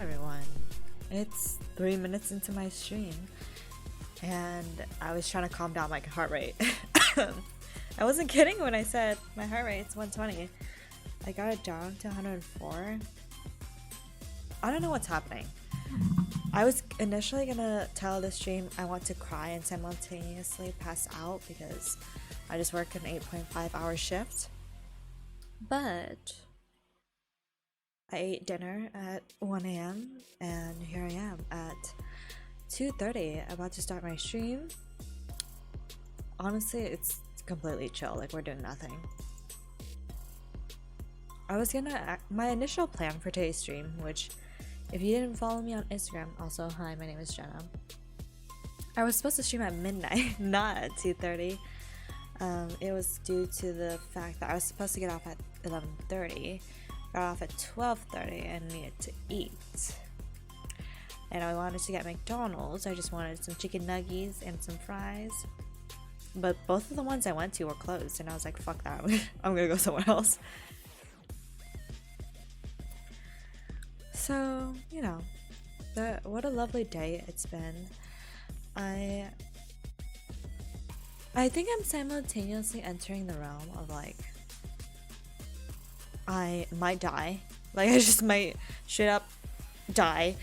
everyone. It's 3 minutes into my stream and I was trying to calm down my heart rate. I wasn't kidding when I said my heart rate's 120. I got it down to 104. I don't know what's happening. I was initially gonna tell the stream I want to cry and simultaneously pass out because I just work an 8.5-hour shift. But I ate dinner at 1 a.m. and here I am at 2:30 about to start my stream. Honestly, it's completely chill, like we're doing nothing. I was gonna, my initial plan for today's stream, which if you didn't follow me on Instagram, also hi, my name is Jenna. I was supposed to stream at midnight, not at 2:30. It was due to the fact that I was supposed to get off at 11:30. Got off at 12:30 and needed to eat. And I wanted to get McDonald's. I just wanted some chicken nuggets and some fries. But both of the ones I went to were closed and I was like, fuck that. I'm gonna go somewhere else. So, you know, what a lovely day it's been. I think I'm simultaneously entering the realm of like I might die. Like I just might straight up die.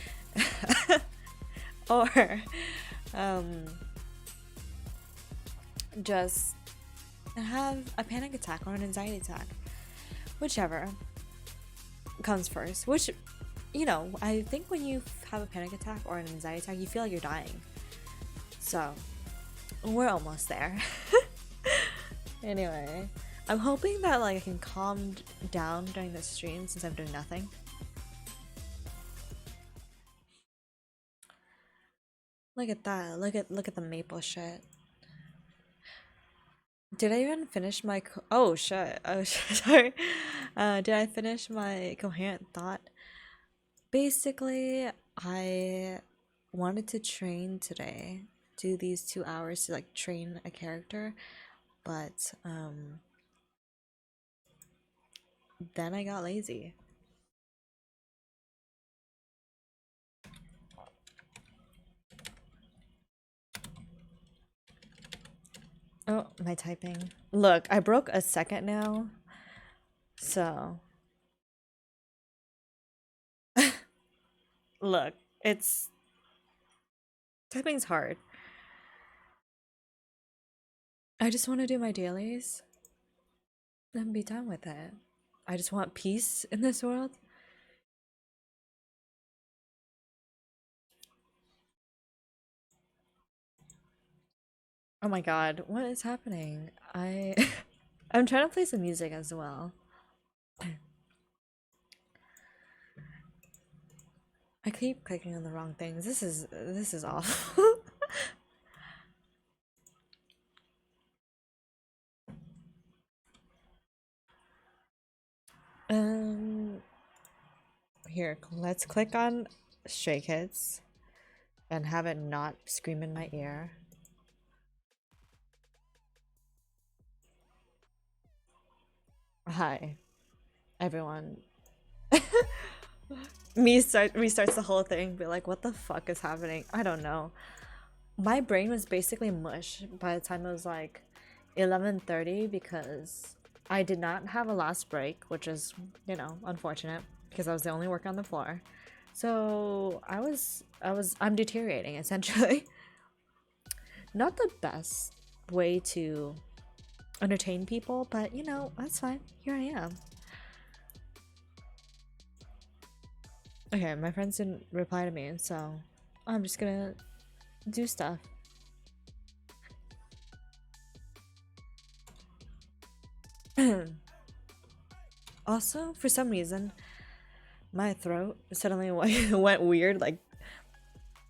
Or just have a panic attack or an anxiety attack. Whichever comes first. Which, you know, I think when you have a panic attack or an anxiety attack, you feel like you're dying. So, we're almost there. Anyway, I'm hoping that like I can calm down during the stream since I'm doing nothing. Look at that. Look at the maple shit. Did I even finish my oh shit. Oh shit. Sorry. Did I finish my coherent thought? Basically, I wanted to train today. Do these 2 hours to like train a character, but then I got lazy. Oh, my typing. Look, I broke a second now. So look, it's typing's hard. I just want to do my dailies and be done with it. I just want peace in this world. Oh my god, what is happening? I'm trying to play some music as well. I keep clicking on the wrong things. This is awful. Here, let's click on Stray Kids and have it not scream in my ear. Hi, everyone. Restarts the whole thing, be like, what the fuck is happening? I don't know. My brain was basically mush by the time it was like 11:30 because I did not have a last break, which is, you know, unfortunate because I was the only worker on the floor. So I'm deteriorating essentially. Not the best way to entertain people, but you know, that's fine. Here I am. Okay, my friends didn't reply to me, so I'm just gonna do stuff. Also, for some reason, my throat suddenly went weird, like,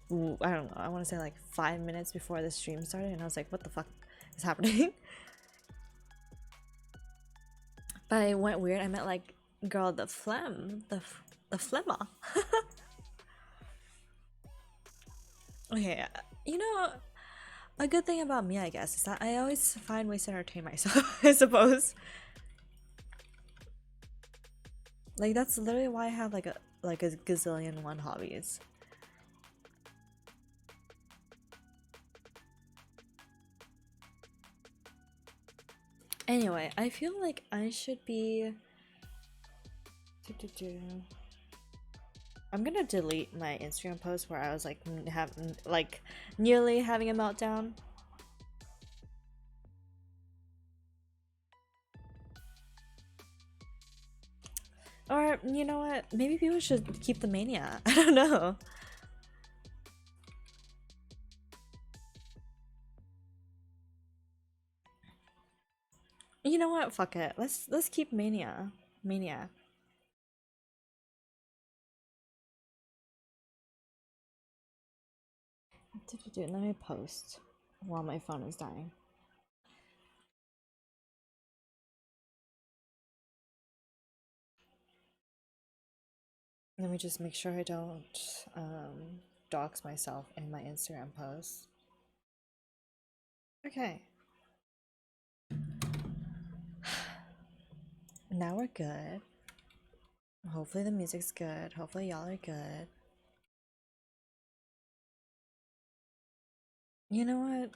I don't know, I want to say like 5 minutes before the stream started, and I was like, what the fuck is happening? But it went weird, I meant like, girl, the phlegm, the phlegma. Okay, you know, a good thing about me, I guess, is that I always find ways to entertain myself, I suppose. Like, that's literally why I have like like a gazillion one hobbies. Anyway, I feel like I should be. I'm gonna delete my Instagram post where I was like nearly having a meltdown. Or you know what? Maybe people should keep the mania. I don't know. You know what? Fuck it. Let's keep mania. Mania. Let me post while my phone is dying. Let me just make sure I don't dox myself in my Instagram post. Okay. Now we're good. Hopefully the music's good. Hopefully y'all are good. You know what?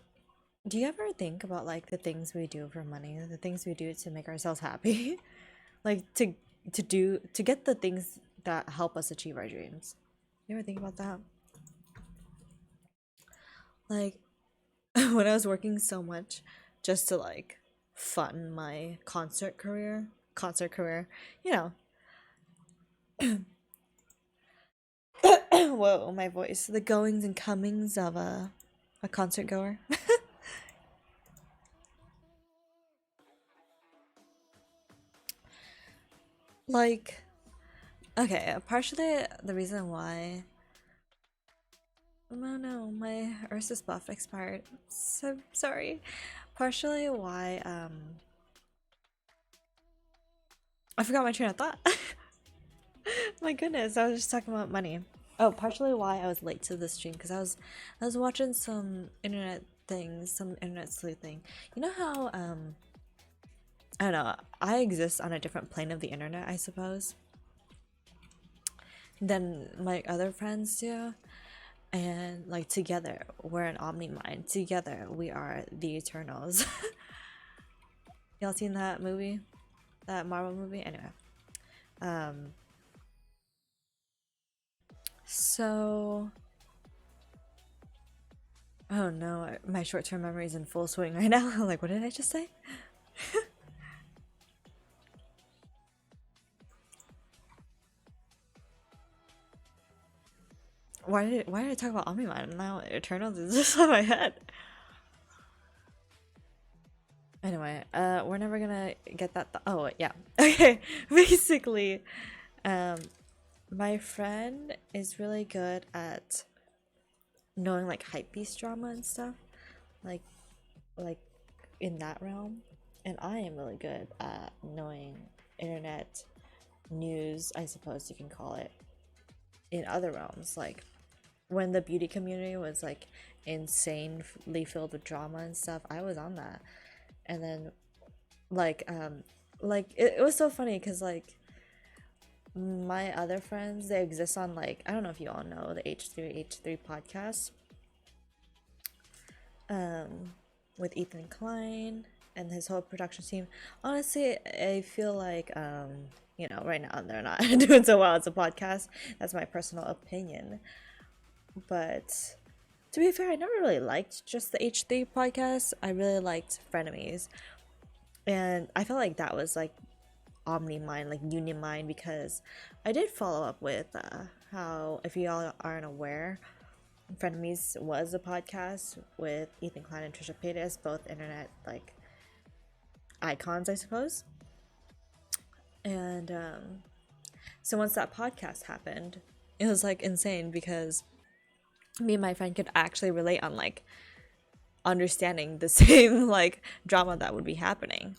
Do you ever think about like the things we do for money, the things we do to make ourselves happy? Like to get the things that help us achieve our dreams. You ever think about that? Like when I was working so much just to like fund my concert career, you know. Whoa, my voice. The goings and comings of a concert goer. Like, okay, partially the reason why. Oh no, my Ursus buff expired. So sorry. Partially why, I forgot my train of thought. My goodness, I was just talking about money. Oh, partially why I was late to the stream because I was watching some internet things, some internet sleuthing. You know how I don't know, I exist on a different plane of the internet, I suppose, than my other friends do. And like together, we're an omni mind. Together, we are the Eternals. Y'all seen that movie? That Marvel movie? Anyway. Um so oh no, my short-term memory is in full swing right now. Like, what did I just say? Why did I talk about Omni-Man? Now Eternals is just on my head. Anyway, we're never gonna get that. Oh yeah. Okay. Basically, my friend is really good at knowing like hypebeast drama and stuff, like like in that realm, and I am really good at knowing internet news, I suppose you can call it, in other realms, like when the beauty community was like insanely filled with drama and stuff, I was on that. And then like it was so funny because like my other friends, they exist on like, I don't know if you all know the H3H3 podcast, with Ethan Klein and his whole production team. Honestly, I feel like you know, right now they're not doing so well as a podcast. That's my personal opinion. But to be fair, I never really liked just the H3 podcast. I really liked Frenemies. And I felt like that was like Omni Mind, like Union Mind, because I did follow up with how, if y'all aren't aware, Frenemies was a podcast with Ethan Klein and Trisha Paytas, both internet like icons, I suppose. And so once that podcast happened, it was like insane because me and my friend could actually relate on like understanding the same like drama that would be happening.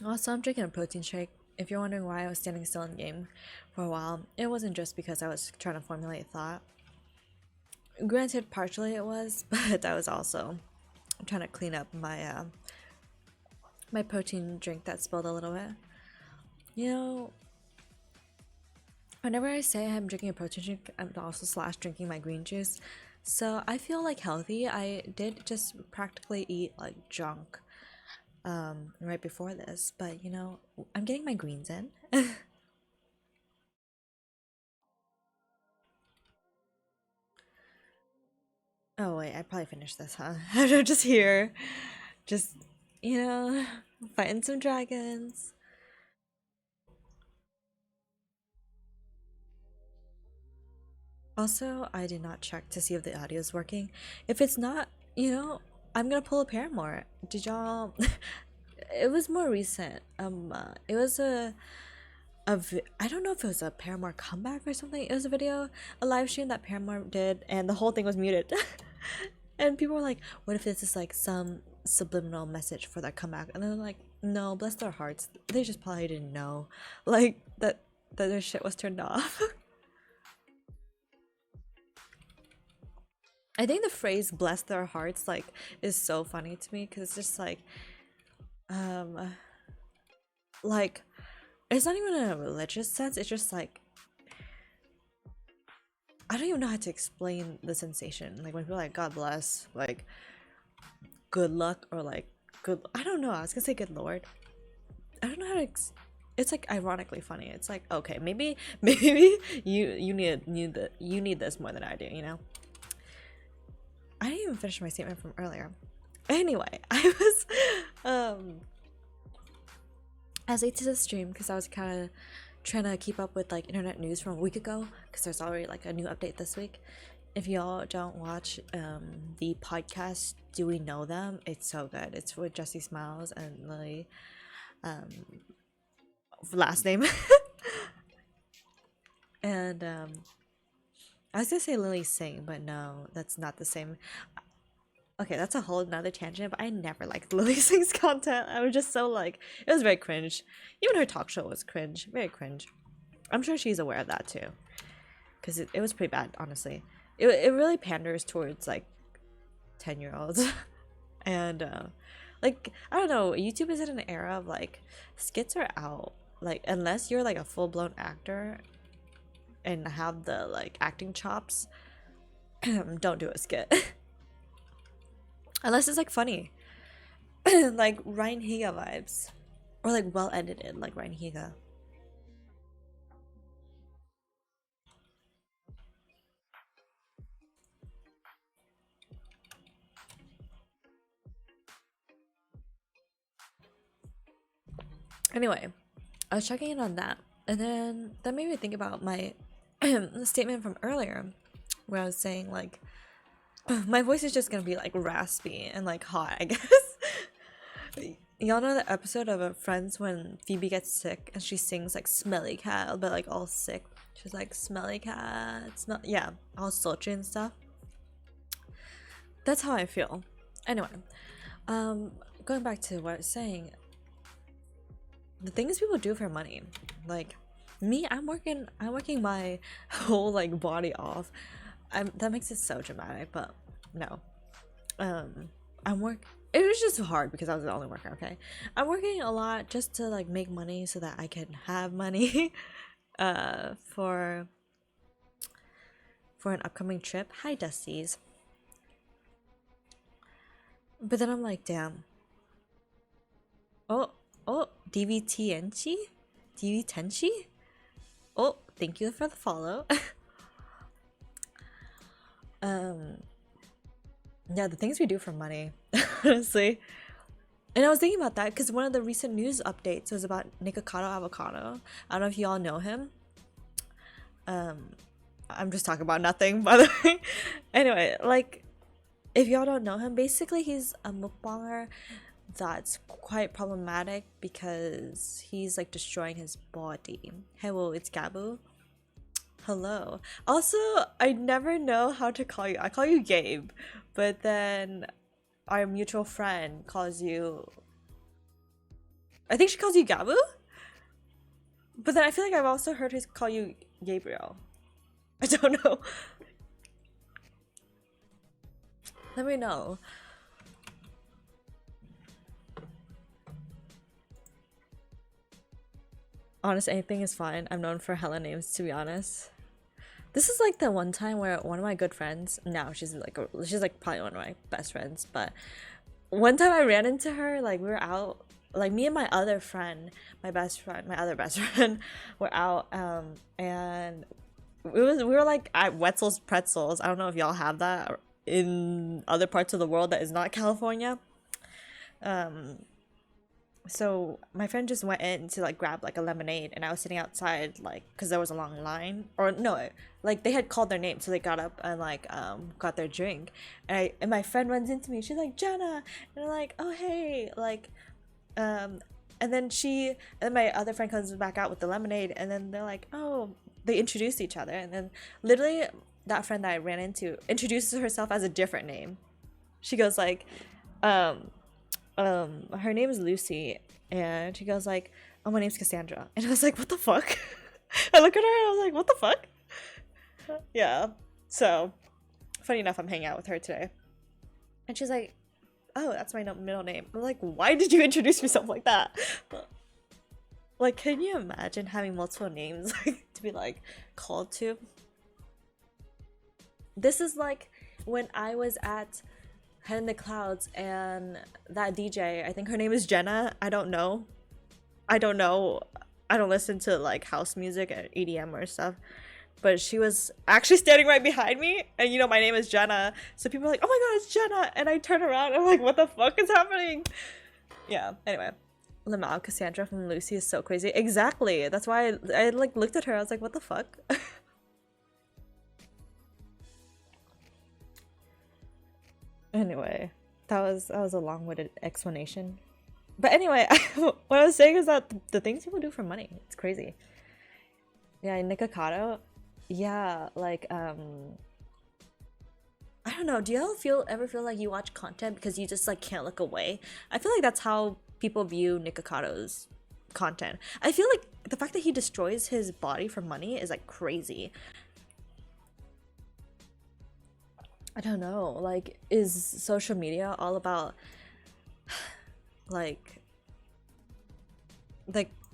Also, I'm drinking a protein shake. If you're wondering why I was standing still in game for a while, it wasn't just because I was trying to formulate thought. Granted, partially it was, but I was also trying to clean up my my protein drink that spilled a little bit. You know, whenever I say I'm drinking a protein drink, I'm also slash drinking my green juice. So I feel like healthy. I did just practically eat like junk right before this, but you know, I'm getting my greens in. Oh wait, I probably finished this, huh? I'm just here, just you know, fighting some dragons. Also, I did not check to see if the audio is working. If it's not, you know, I'm gonna pull a Paramore. Did y'all? It was more recent. It was I don't know if it was a Paramore comeback or something. It was a video, a live stream that Paramore did, and the whole thing was muted. And people were like, "What if this is like some subliminal message for that comeback?" And they're like, "No, bless their hearts. They just probably didn't know, like that their shit was turned off." I think the phrase "bless their hearts" like is so funny to me because it's just um like it's not even in a religious sense. It's just like I don't even know how to explain the sensation. Like when people are like God bless, like good luck or like good. I don't know. I was gonna say good lord. I don't know how to. It's like ironically funny. It's like okay, maybe maybe you need this more than I do. You know. I didn't even finish my statement from earlier. Anyway, I was late to the stream because I was kind of trying to keep up with like internet news from a week ago because there's already like a new update this week. If y'all don't watch the podcast Do We Know Them, it's so good. It's with Jesse Smiles and Lily last name. And I was gonna say Lily Singh, but no, that's not the same. Okay, that's a whole nother tangent, but I never liked Lily Singh's content. I was just so like, it was very cringe. Even her talk show was cringe, very cringe. I'm sure she's aware of that too, because it was pretty bad, honestly. It really panders towards like 10-year-olds. And like, I don't know, YouTube is in an era of like, skits are out. Like, unless you're like a full-blown actor and have the like acting chops, don't do a skit. Unless it's like funny. Like Ryan Higa vibes. Or like well edited like Ryan Higa. Anyway, I was checking in on that. And then that made me think about my statement from earlier where I was saying like my voice is just gonna be like raspy and like hot, I guess. Y'all know the episode of Friends when Phoebe gets sick and she sings like "Smelly Cat" but like all sick. She's like "Smelly cat," yeah, all sultry and stuff. That's how I feel. Anyway, going back to what I was saying, the things people do for money, like me, I'm working my whole like body off. That makes it so dramatic, but no. It was just hard because I was the only worker, okay? I'm working a lot just to like make money so that I can have money for an upcoming trip. Hi Dusties. But then I'm like, damn. Oh, DVTNchi? DVTenchi? Oh, thank you for the follow. Yeah, the things we do for money, honestly. And I was thinking about that because one of the recent news updates was about Nikocado Avocado. I don't know if y'all know him. I'm just talking about nothing, by the way. Anyway, like, if y'all don't know him, basically he's a mukbanger that's quite problematic because he's like destroying his body. Hello, it's Gabu. Hello. Also, I never know how to call you. I call you Gabe, but then our mutual friend calls you. I think she calls you Gabu, but then I feel like I've also heard her call you Gabriel. I don't know. Let me know. Honest, anything is fine. I'm known for hella names, to be honest. This is like the one time where one of my good friends, now she's like probably one of my best friends, but one time I ran into her, like we were out, like me and my other friend, my other best friend, were out, and we were like at Wetzel's Pretzels. I don't know if y'all have that in other parts of the world that is not California. So my friend just went in to like grab like a lemonade, and I was sitting outside like because there was a long line, or no, like they had called their name, so they got up and like got their drink, and my friend runs into me. She's like, Jenna, and I'm like, oh hey, like and then my other friend comes back out with the lemonade, and then they're like, oh, they introduce each other, and then literally that friend that I ran into introduces herself as a different name. She goes like, her name is Lucy, and she goes like, oh, my name's Cassandra, and I was like, what the fuck? I look at her and I was like, what the fuck? Yeah, so funny enough, I'm hanging out with her today, and she's like, oh, that's my middle name. I'm like, why did you introduce yourself like that? Like, can you imagine having multiple names like to be like called to? This is like when I was at Head in the Clouds, and that DJ, I think her name is Jenna. I don't know. I don't listen to like house music and EDM or stuff. But she was actually standing right behind me, and you know my name is Jenna. So people are like, oh my god, it's Jenna. And I turn around and I'm like, what the fuck is happening? Yeah, anyway. Lamau Cassandra from Lucy is so crazy. Exactly. That's why I like looked at her. I was like, what the fuck? Anyway, that was a long-winded explanation. But anyway, what I was saying is that the things people do for money, it's crazy. Yeah, Nikocado. Yeah, like I don't know, do y'all ever feel like you watch content because you just like can't look away? I feel like that's how people view Nikocado's content. I feel like the fact that he destroys his body for money is like crazy. I don't know, like, is social media all about like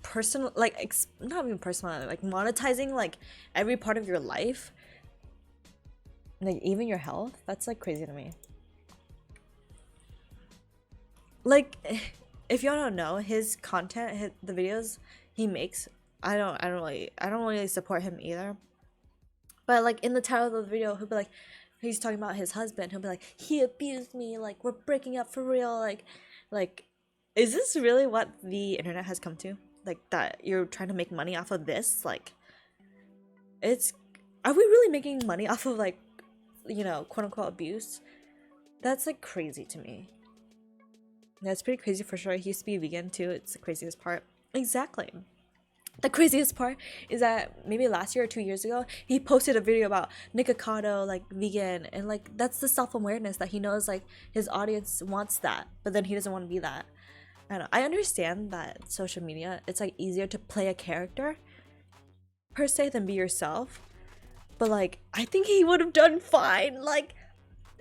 personal, like not even personal, like monetizing like every part of your life, like even your health? That's like crazy to me. Like, if y'all don't know his content, the videos he makes, I don't really support him either. But like in the title of the video, he'll be like, he's talking about his husband. He'll be like, he abused me, like we're breaking up for real. Like, is this really what the internet has come to? Like that you're trying to make money off of this? Like, are we really making money off of like, you know, quote unquote abuse? That's like crazy to me. That's pretty crazy for sure. He used to be vegan too. It's the craziest part. Exactly. The craziest part is that maybe last year or 2 years ago, he posted a video about Nikocado, like vegan, and like that's the self-awareness that he knows like his audience wants that, but then he doesn't want to be that. I don't know. I understand that social media, it's like easier to play a character per se than be yourself, but like I think he would have done fine like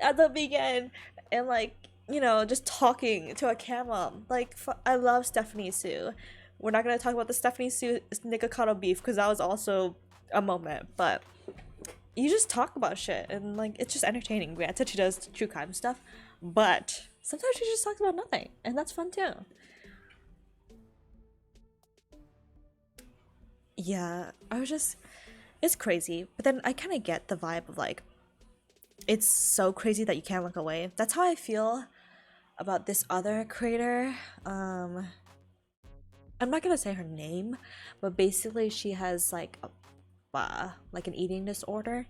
at the beginning, and like, you know, just talking to a camera. Like, I love Stephanie Sue. We're not gonna talk about the Stephanie Sue Nikocado beef because that was also a moment, but you just talk about shit and like it's just entertaining. Granted, she does true crime stuff, but sometimes she just talks about nothing, and that's fun too. Yeah, it's crazy, but then I kind of get the vibe of like, it's so crazy that you can't look away. That's how I feel about this other creator. I'm not gonna say her name, but basically she has like an eating disorder,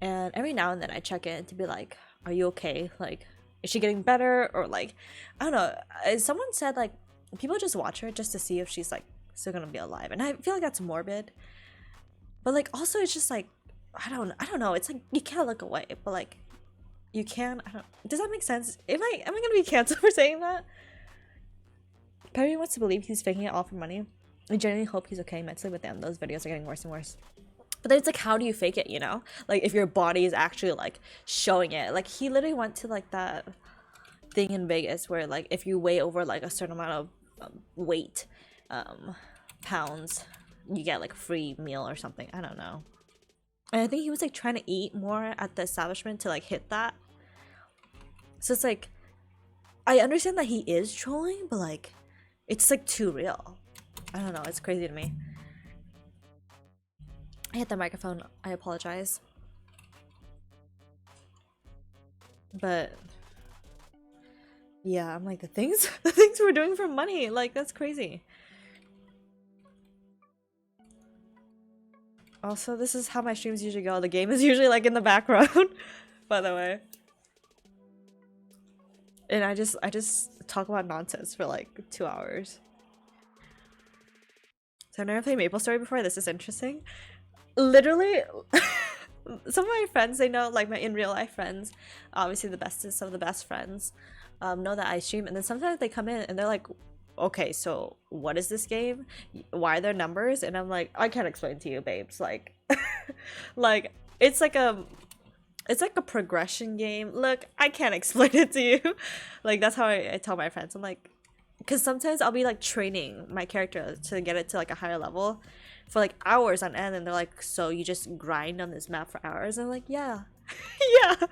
and every now and then I check in to be like, are you okay? Like, is she getting better? Or like, I don't know. Someone said like people just watch her just to see if she's like still gonna be alive, and I feel like that's morbid. But like also it's just like, I don't know. It's like you can't look away, but like you can. Does that make sense? Am I gonna be canceled for saying that? Perry wants to believe he's faking it all for money. I genuinely hope he's okay mentally, but damn, those videos are getting worse and worse. But then it's like, how do you fake it, you know? Like, if your body is actually like showing it. Like, he literally went to like that thing in Vegas where like if you weigh over like a certain amount of weight, um, pounds, you get like a free meal or something. I don't know. And I think he was like trying to eat more at the establishment to like hit that. So it's like, I understand that he is trolling, but like, it's like too real. I don't know. It's crazy to me. I hit the microphone. I apologize. But yeah, I'm like, the things we're doing for money, like, that's crazy. Also, this is how my streams usually go. The game is usually like in the background, by the way. And I just talk about nonsense for like 2 hours. So I've never played MapleStory before. This is interesting. Literally, some of my friends, they know, like my in real life friends, obviously the bestest of the best friends, know that I stream, and then sometimes they come in and they're like, okay, so what is this game? Why are there numbers? And I'm like, I can't explain to you, babes. Like, like it's like a progression game. Look, I can't explain it to you. Like, that's how I tell my friends. I'm like, because sometimes I'll be like training my character to get it to like a higher level for like hours on end, and they're like, so you just grind on this map for hours? And I'm like, yeah. Yeah.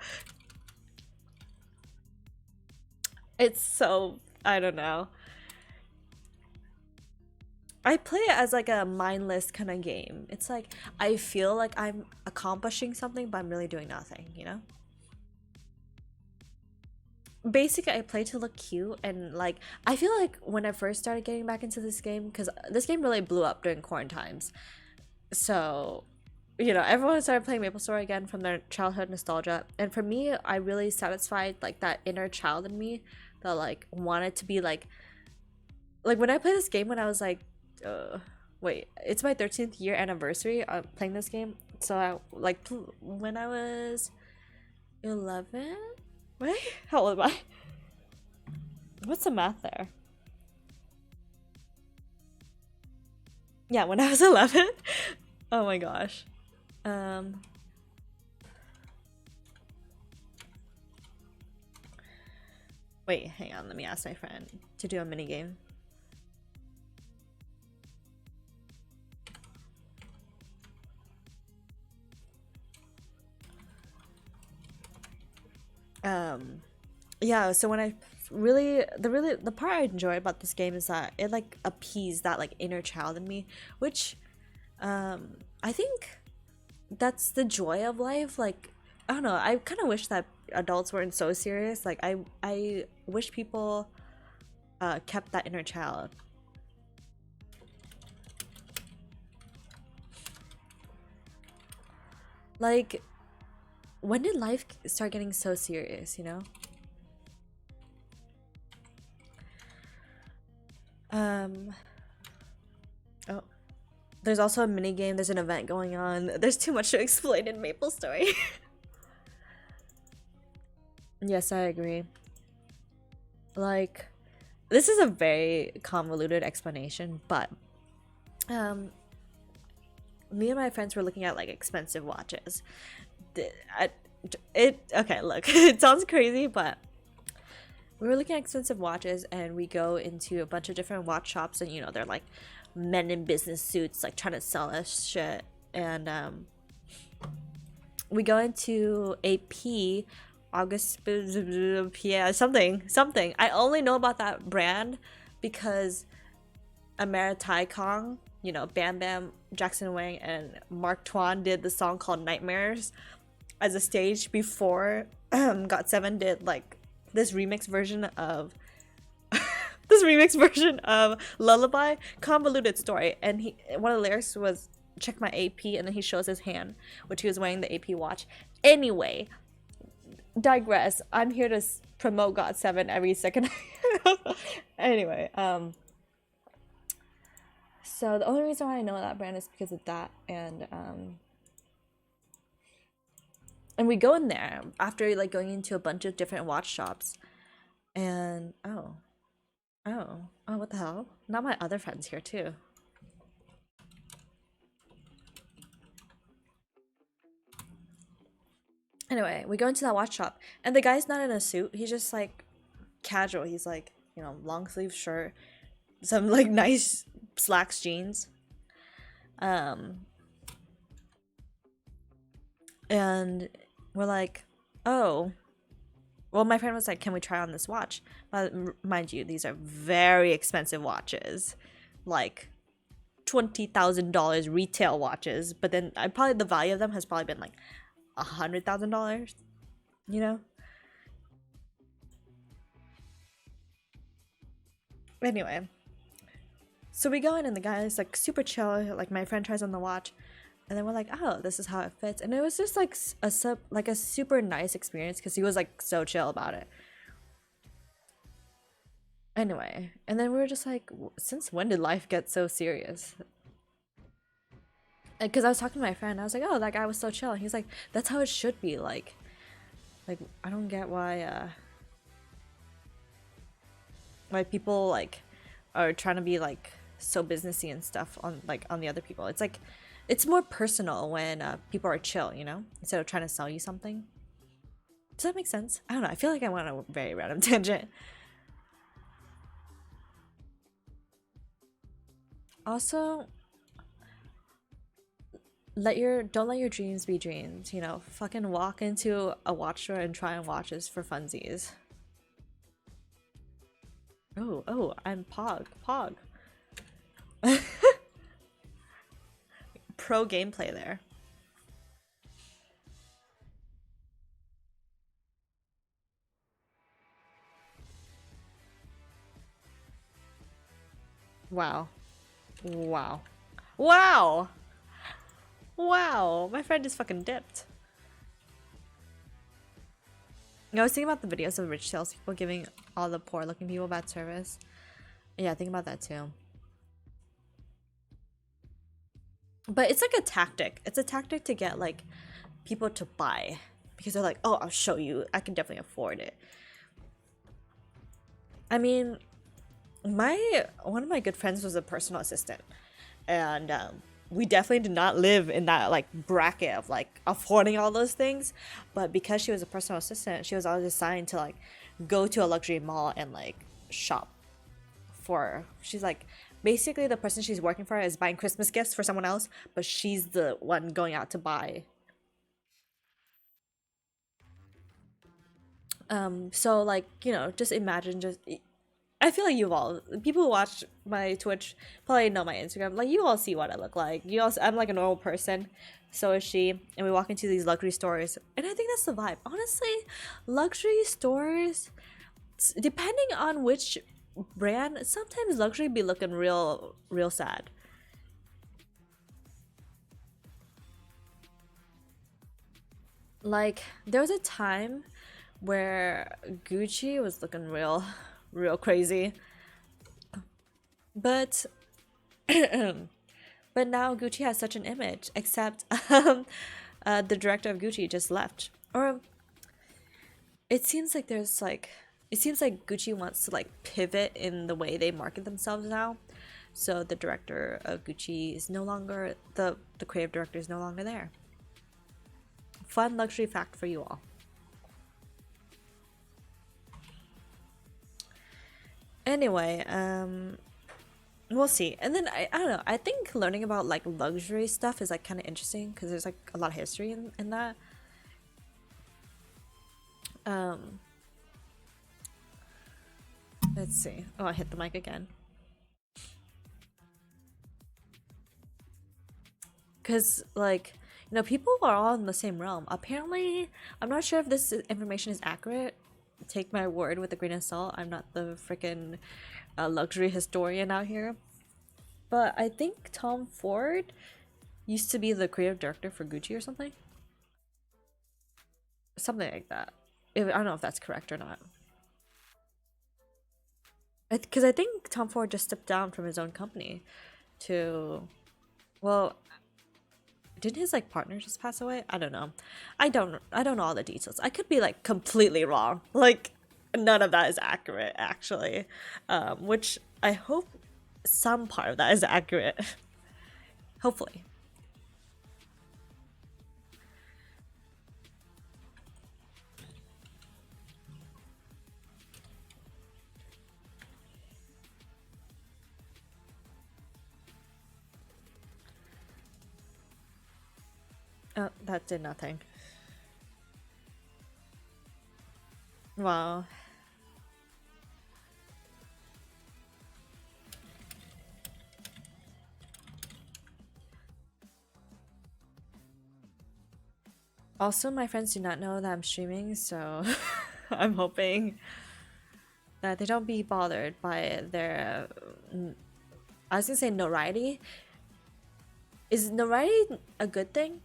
It's so, I don't know. I play it as like a mindless kind of game. It's like I feel like I'm accomplishing something, but I'm really doing nothing, you know? Basically, I play to look cute, and like I feel like when I first started getting back into this game, because this game really blew up during quarantine times. So, you know, everyone started playing MapleStory again from their childhood nostalgia. And for me, I really satisfied like that inner child in me that like wanted to be like when I played this game when I was like wait, it's my 13th year anniversary of playing this game. So I like when I was 11. Wait, how old am I? What's the math there? Yeah, when I was 11. Oh my gosh. Um Wait, hang on, let me ask my friend to do a mini game. Yeah, so when I really the part I enjoy about this game is that it like appeased that like inner child in me, which I think that's the joy of life. Like, I don't know, I kind of wish that adults weren't so serious. Like, I wish people kept that inner child. Like, when did life start getting so serious, you know? Um, oh, there's also a mini game. There's an event going on. There's too much to explain in MapleStory. Yes, I agree. Like, this is a very convoluted explanation, but um, me and my friends were looking at like expensive watches. Okay, look, it sounds crazy, but we were looking at expensive watches, and we go into a bunch of different watch shops, and you know, they're like men in business suits like trying to sell us shit. And we go into AP August, yeah, something. I only know about that brand because Ameritai Kong, you know, Bam Bam, Jackson Wang, and Mark Twain did the song called Nightmares as a stage before GOT7 did like this remix version of Lullaby. Convoluted story. And one of the lyrics was check my AP, and then he shows his hand, which he was wearing the AP watch. Anyway, digress. I'm here to promote GOT7 every second. Anyway, so the only reason why I know that brand is because of that. And we go in there after like going into a bunch of different watch shops, and oh, what the hell? Not my other friends here too. Anyway, we go into that watch shop, and the guy's not in a suit. He's just like casual. He's like, you know, long sleeve shirt, some like nice slacks jeans. Um, and we're like, oh, well, my friend was like, can we try on this watch? But mind you, these are very expensive watches, like $20,000 retail watches. But then I probably the value of them has probably been like $100,000, you know? Anyway, so we go in and the guy is like super chill. Like my friend tries on the watch, and then we're like, oh, this is how it fits. And it was just like a super nice experience because he was like so chill about it. Anyway, and then we were just like, since when did life get so serious? Because I was talking to my friend, I was like, oh, that guy was so chill. And he's like, that's how it should be. Like I don't get why people like are trying to be like so businessy and stuff on like on the other people. It's like it's more personal when people are chill, you know, instead of trying to sell you something. Does that make sense? I don't know. I feel like I went on a very random tangent. Also, don't let your dreams be dreams. You know, fucking walk into a watch store and try on watches for funsies. Oh, I'm Pog. Pro gameplay there. Wow. Wow. Wow! Wow! My friend just fucking dipped. I was thinking about the videos of rich salespeople giving all the poor looking people bad service. Yeah, think about that too. But it's like a tactic. It's a tactic to get like people to buy because they're like, oh, I'll show you. I can definitely afford it. I mean, one of my good friends was a personal assistant, and we definitely did not live in that like bracket of like affording all those things. But because she was a personal assistant, she was always assigned to like go to a luxury mall and like shop for. She's like basically the person she's working for is buying Christmas gifts for someone else, but she's the one going out to buy. So like, you know, just imagine just I feel like you all people who watch my Twitch probably know my Instagram. Like you all see what I look like. You all, I'm like a normal person. So is she, and we walk into these luxury stores, and I think that's the vibe. Honestly, luxury stores, depending on which brand, sometimes luxury be looking real sad. Like there was a time where Gucci was looking real crazy, but but now Gucci has such an image. Except the director of Gucci just left, or it seems like it seems like Gucci wants to like pivot in the way they market themselves now. So the director of Gucci is no longer the creative director is no longer there. Fun luxury fact for you all. Anyway, we'll see. And then I don't know. I think learning about like luxury stuff is like kind of interesting because there's like a lot of history in that. Um, let's see. Oh, I hit the mic again. Because like, you know, people are all in the same realm. Apparently, I'm not sure if this information is accurate. Take my word with a grain of salt. I'm not the freaking luxury historian out here. But I think Tom Ford used to be the creative director for Gucci or something. Something like that. I don't know if that's correct or not. Because I think Tom Ford just stepped down from his own company to, well, didn't his like partner just pass away? I don't know. I don't know all the details. I could be like completely wrong. Like none of that is accurate actually. Which I hope some part of that is accurate. Hopefully. Oh, that did nothing. Wow. Also, my friends do not know that I'm streaming, so I'm hoping that they don't be bothered by their. I was gonna say notoriety. Is notoriety a good thing?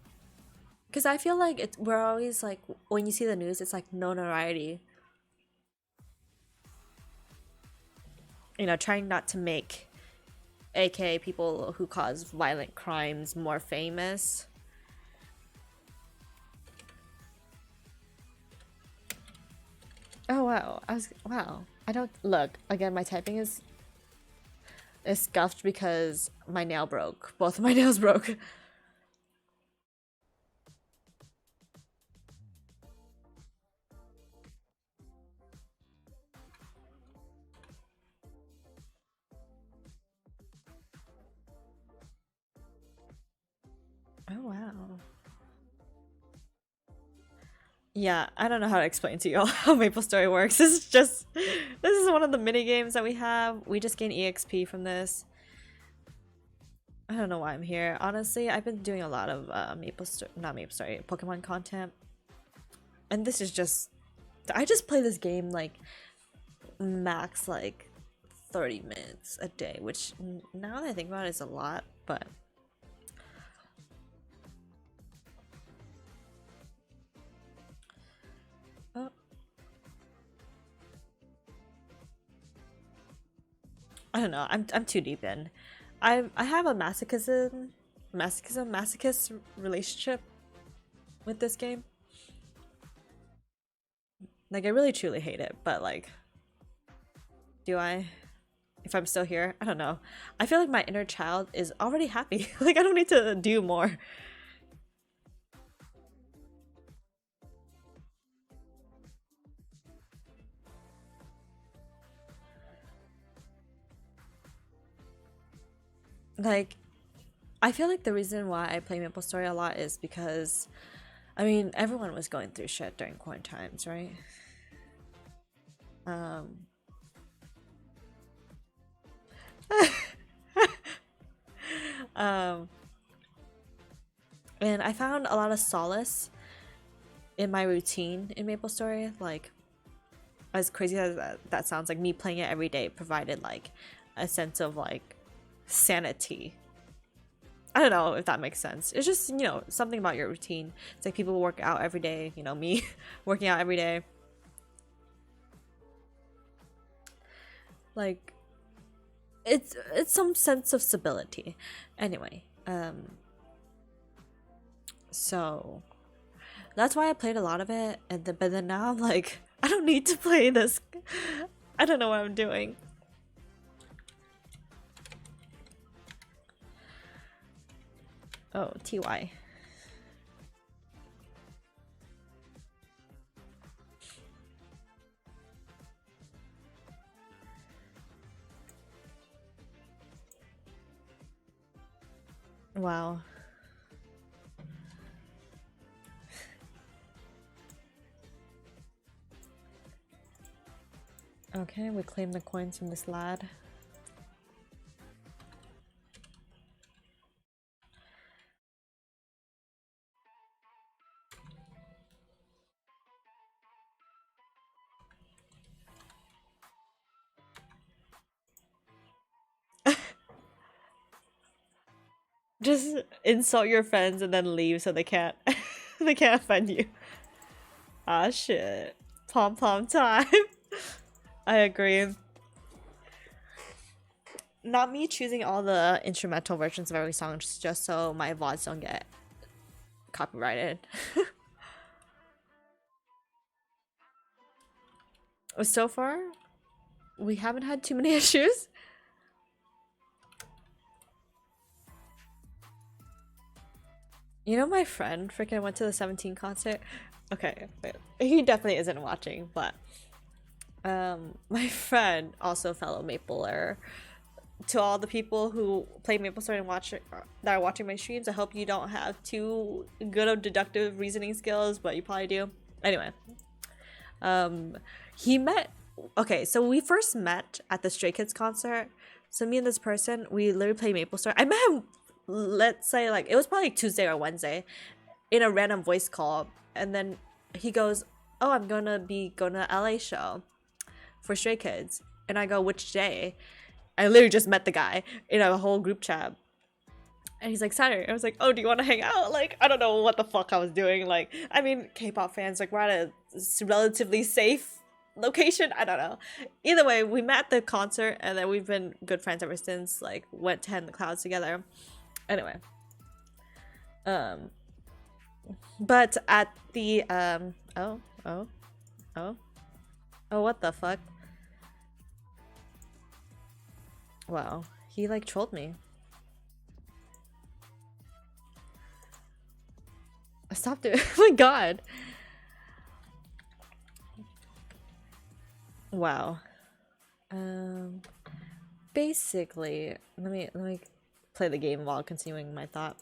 Because I feel like we're always like, when you see the news, it's like no notoriety. You know, trying not to make, aka people who cause violent crimes, more famous. Oh wow, wow. I don't look again. My typing is scuffed because my nail broke. Both of my nails broke. Oh wow. Yeah, I don't know how to explain to you all how MapleStory works. This is one of the mini games that we have. We just gain EXP from this. I don't know why I'm here. Honestly, I've been doing a lot of not MapleStory, Pokemon content. And this is just, I just play this game like max like 30 minutes a day, which now that I think about it is a lot, but oh. I don't know. I'm too deep in. I have a masochist relationship with this game. Like I really truly hate it, but like, do I? If I'm still here, I don't know. I feel like my inner child is already happy. Like I don't need to do more. Like, I feel like the reason why I play MapleStory a lot is because, I mean, everyone was going through shit during quarantine times, right? Um, um, and I found a lot of solace in my routine in MapleStory. Like, as crazy as that sounds, like me playing it every day provided like a sense of like sanity. I don't know if that makes sense. It's just, you know, something about your routine. It's like people work out every day, you know, me working out every day. Like it's some sense of stability. Anyway, so that's why I played a lot of it, and but then now I'm like, I don't need to play this. I don't know what I'm doing. Oh, TY. Wow. Okay, we claim the coins from this lad. Just insult your friends and then leave so they can't they can't offend you. Ah shit. Pom pom time. I agree. Not me choosing all the instrumental versions of every song just so my VODs don't get copyrighted. So far, we haven't had too many issues. You know, my friend freaking went to the 17 concert. Okay, he definitely isn't watching, but my friend, also fellow Mapler, to all the people who play MapleStory and watch that are watching my streams, I hope you don't have too good of deductive reasoning skills, but you probably do. Anyway, he met. Okay, so we first met at the Stray Kids concert. So me and this person, we literally played MapleStory. I met him, let's say, like it was probably Tuesday or Wednesday, in a random voice call, and then he goes, "Oh, I'm gonna be going to LA show for Stray Kids," and I go, "Which day?" I literally just met the guy in a whole group chat. And he's like, "Saturday." I was like, "Oh, do you want to hang out?" Like, I don't know what the fuck I was doing. Like, I mean, K-pop fans, like, we're at a relatively safe location. I don't know. Either way, we met at the concert, and then we've been good friends ever since. Like, went to Head in the Clouds together. Anyway. But at the, oh, what the fuck? Wow, he like trolled me. Stop doing. Oh my god. Wow. Basically, let me play the game while continuing my thought.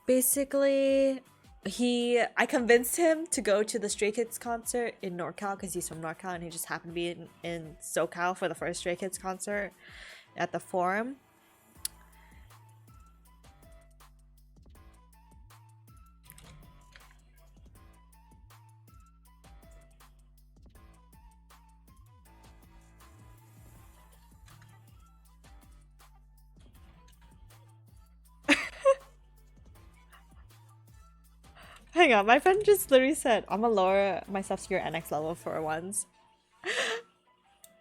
Basically, I convinced him to go to the Stray Kids concert in NorCal because he's from NorCal and he just happened to be in SoCal for the first Stray Kids concert at the Forum. Hang on, my friend just literally said, "I'm gonna lower myself to your NX level for once."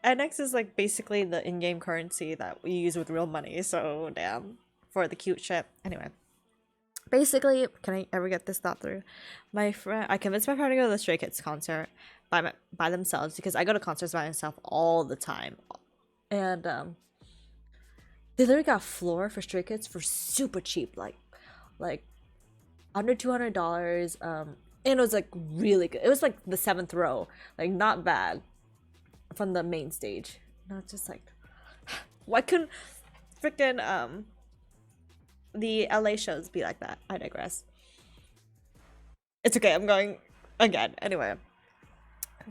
NX is like basically the in-game currency that we use with real money, so damn. For the cute shit. Anyway. Basically, can I ever get this thought through? I convinced my friend to go to the Stray Kids concert by themselves because I go to concerts by myself all the time. And they literally got a floor for Stray Kids for super cheap, like under $200. And it was like really good. It was like the 7th row, like not bad, from the main stage. And I was just like, why couldn't freaking the LA shows be like that? I digress. It's okay, I'm going again. Anyway,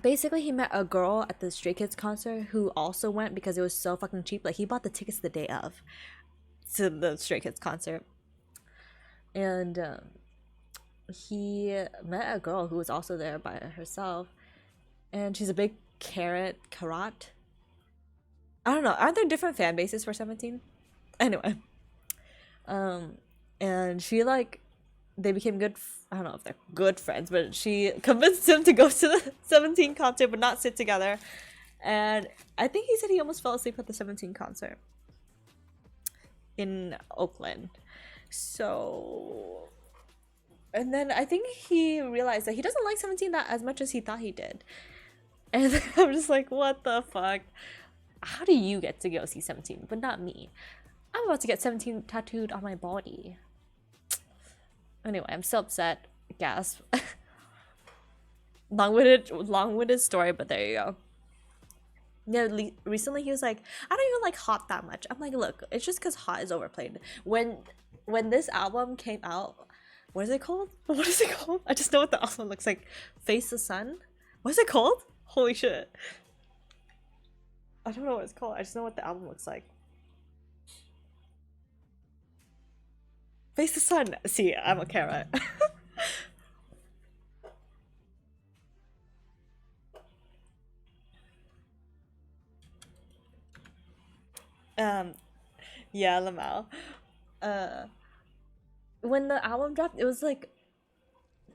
basically he met a girl at the Stray Kids concert who also went because it was so fucking cheap. Like he bought the tickets the day of to the Stray Kids concert, and he met a girl who was also there by herself, and she's a big Karat. I don't know. Aren't there different fan bases for 17? Anyway, and she like they became good. I don't know if they're good friends, but she convinced him to go to the 17 concert but not sit together. And I think he said he almost fell asleep at the 17 concert in Oakland. So, and then I think he realized that he doesn't like 17 that as much as he thought he did. And I'm just like, what the fuck? How do you get to go see 17 but not me? I'm about to get 17 tattooed on my body. Anyway, I'm so upset. Gasp. long-winded story, but there you go. Yeah, recently he was like, "I don't even like Hot that much." I'm like, look, it's just because Hot is overplayed. When this album came out, what is it called? What is it called? I just know what the album looks like. Face the Sun? What is it called? Holy shit. I don't know what it's called. I just know what the album looks like. Face the Sun. See, I'm okay, right? Yeah, Lamau. When the album dropped, it was like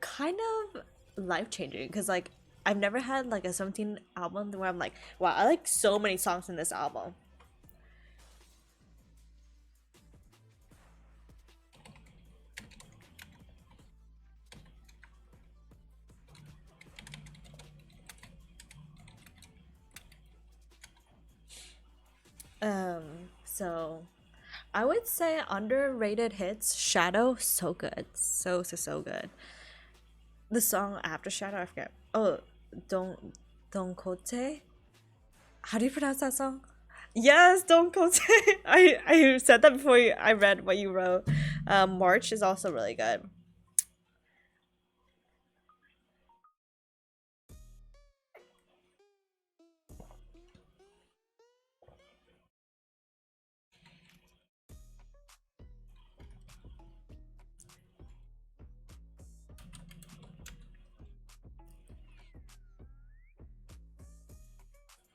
kind of life-changing because like I've never had like a 17 album where I'm like, wow, I like so many songs in this album. So I would say underrated hits, Shadow, so good. So good. The song after Shadow, I forget. Oh, don't Don Quixote. How do you pronounce that song? Yes, Don Quixote. I said that before I read what you wrote. March is also really good.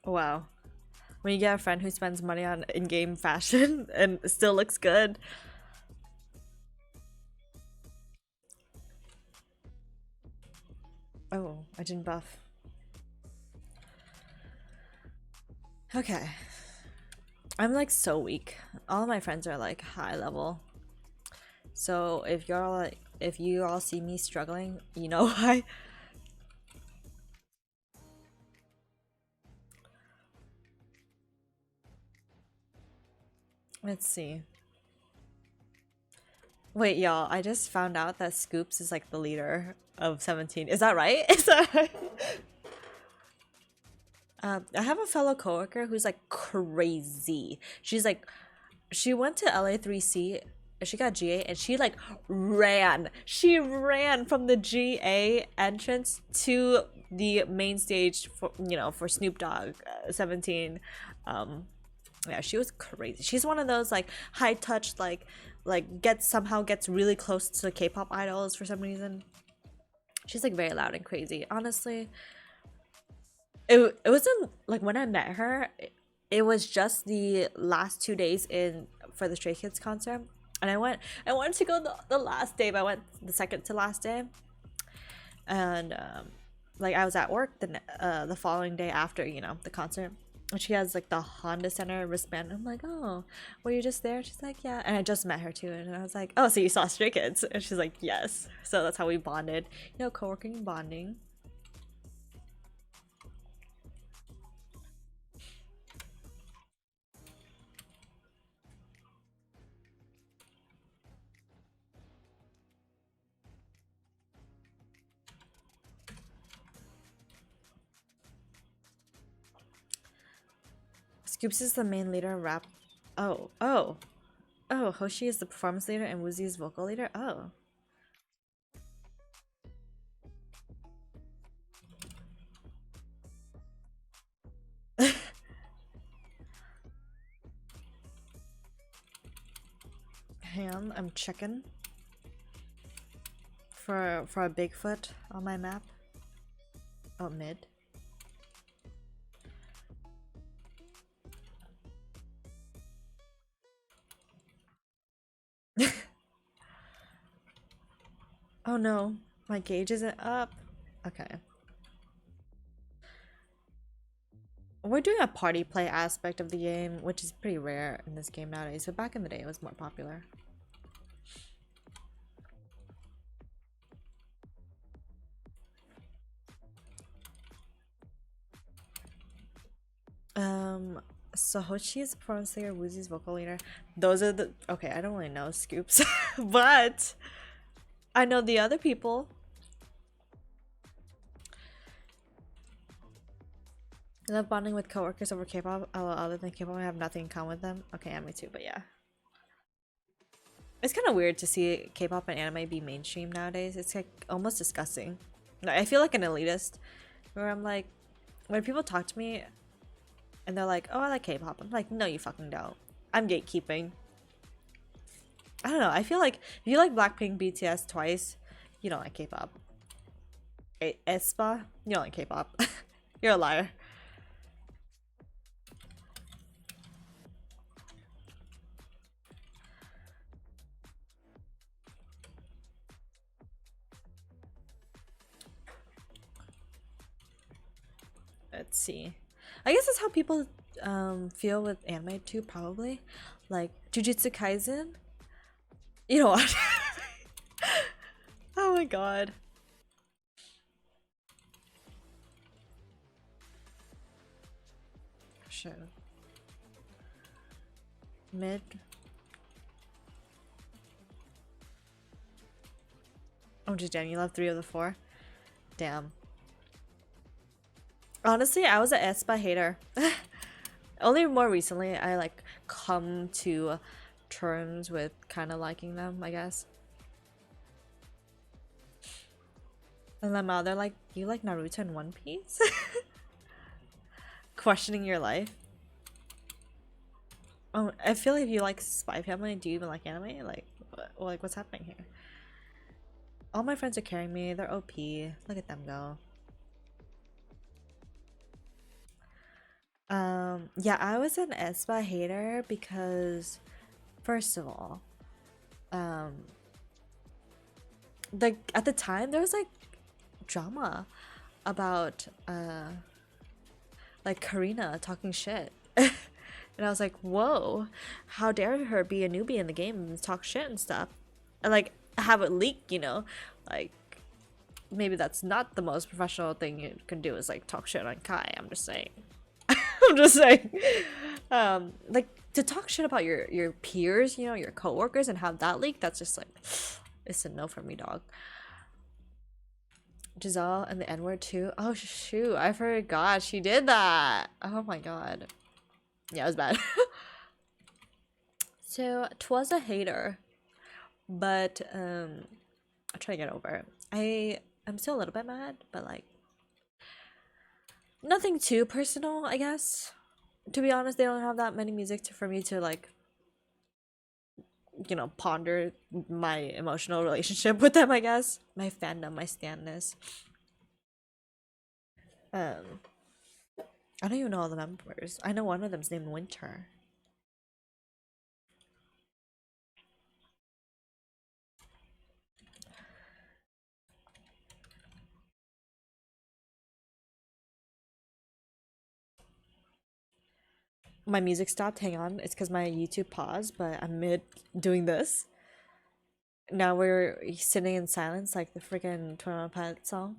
Wow. When you get a friend who spends money on in-game fashion and still looks good. Oh, I didn't buff. Okay. I'm like so weak. All of my friends are like high level. So if you all see me struggling, you know why. Let's see. Wait, y'all, I just found out that Scoops is like the leader of 17. Is that right? Is that right? I have a fellow coworker who's like crazy. She went to LA3C, she got GA, and she like ran. She ran from the GA entrance to the main stage for for Snoop Dogg 17. Yeah, she was crazy. She's one of those like high touch somehow gets really close to K-pop idols for some reason. She's like very loud and crazy. Honestly, it wasn't like when I met her, it was just the last 2 days in for the Stray Kids concert, and I wanted to go the last day, but I went the second to last day, and like I was at work the following day after the concert. And she has like the Honda Center wristband. I'm like, oh, were you just there? She's like, yeah. And I just met her too, and I was like, oh, so you saw Stray Kids? And she's like, yes. So that's how we bonded. Co-working bonding. Scoops is the main leader of rap. Oh. Hoshi is the performance leader and Woozy is vocal leader. Oh. Hang on, I'm checking for a Bigfoot on my map. Oh, mid. Oh no, my gauge isn't up. Okay. We're doing a party play aspect of the game, which is pretty rare in this game nowadays, but back in the day it was more popular. So Hochi is performance leader, Woozy's vocal leader. Those are the okay, I don't really know Scoops, but I know the other people. I love bonding with coworkers over K-pop. Other than K-pop, I have nothing in common with them. Okay, me too, but yeah. It's kind of weird to see K-pop and anime be mainstream nowadays. It's like almost disgusting. I feel like an elitist, where I'm like, when people talk to me and they're like, oh, I like K-pop, I'm like, no, you fucking don't. I'm gatekeeping. I don't know. I feel like if you like Blackpink, BTS, Twice, you don't like K-pop. aespa, you don't like K-pop. You're a liar. Let's see. I guess that's how people feel with anime too, probably. Like Jujutsu Kaisen. You know what? Oh my god. Sure. Mid. Oh, just damn, you love 3 of the 4? Damn. Honestly, I was an aespa hater. Only more recently, I like come to terms with kind of liking them, I guess. And then they're like, you like Naruto and One Piece? Questioning your life. Oh, I feel like if you like Spy Family, do you even like anime? Like what's happening here? All my friends are carrying me. They're OP. Look at them go. Yeah, I was an aespa hater because, first of all, like at the time there was like drama about like Karina talking shit. And I was like, whoa, how dare her be a newbie in the game and talk shit and stuff. And like have it leak, you know? Like maybe that's not the most professional thing you can do is like talk shit on Kai. I'm just saying. I'm just saying. Like to talk shit about your peers, you know, your coworkers and have that leak, that's just like it's a no for me, dog. Giselle and the N-word too. Oh shoot, I forgot she did that. Oh my god. Yeah, it was bad. So twas a hater, but I try to get over it. I'm still a little bit mad, but like nothing too personal, I guess. To be honest, they don't have that many music for me to like, you know, ponder my emotional relationship with them, I guess. My fandom, my standness. I don't even know all the members. I know one of them's named Winter. My music stopped. Hang on. It's because my YouTube paused, but I'm mid doing this. Now we're sitting in silence like the freaking 21 Pilot song.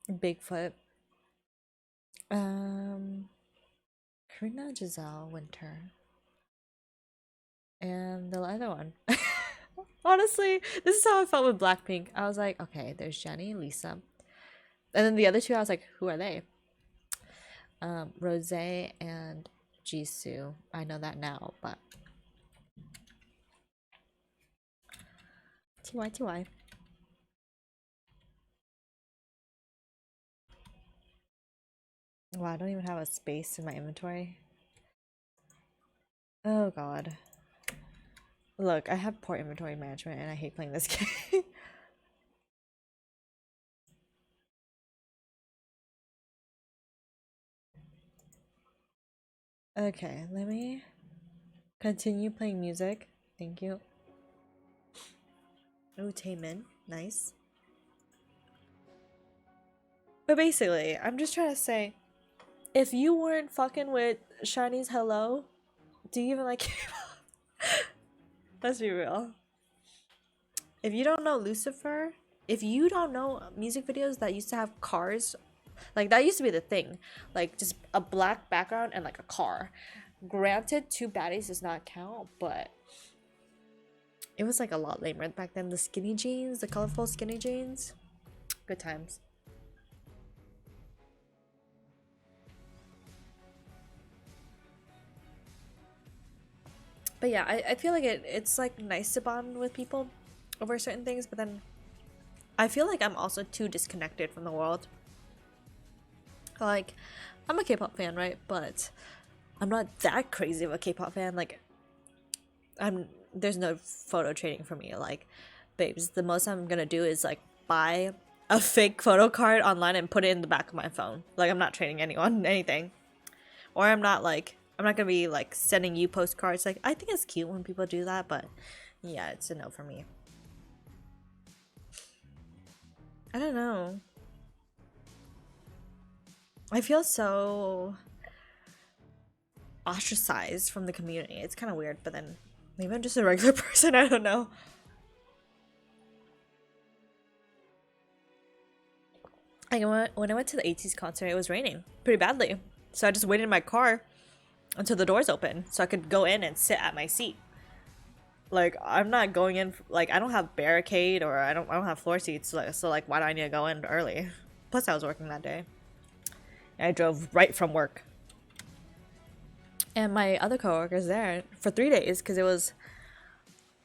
Bigfoot. Karina, Giselle, Winter. And the other one. Honestly, this is how I felt with Blackpink. I was like, okay, there's Jennie, Lisa. And then the other two, I was like, who are they? Rose and Jisoo. I know that now, but TY. Wow, I don't even have a space in my inventory. Oh god. Look, I have poor inventory management and I hate playing this game. Okay, let me continue playing music. Thank you. Oh, Taemin. Nice. But basically, I'm just trying to say, if you weren't fucking with SHINee's Hello, do you even like K-pop? Let's be real. If you don't know Lucifer, if you don't know music videos that used to have cars, like that used to be the thing, like just a black background and like a car. Granted, two baddies does not count, but it was like a lot lamer back then. The skinny jeans, the colorful skinny jeans, good times. But yeah, I feel like it's like nice to bond with people over certain things, but then I feel like I'm also too disconnected from the world. Like, I'm a K-pop fan, right? But I'm not that crazy of a K-pop fan. Like, there's no photo trading for me. Like, babes, the most I'm gonna do is like buy a fake photo card online and put it in the back of my phone. Like, I'm not trading anyone anything. Or I'm not gonna be like sending you postcards. Like, I think it's cute when people do that, but yeah, it's a no for me. I don't know. I feel so ostracized from the community. It's kind of weird, but then maybe I'm just a regular person. I don't know. Like when I went to the ATEEZ concert, it was raining pretty badly. So I just waited in my car until the doors open so I could go in and sit at my seat. Like I'm not going in, like I don't have barricade or I don't have floor seats, so like why do I need to go in early? Plus I was working that day. And I drove right from work. And my other coworker's there for 3 days because it was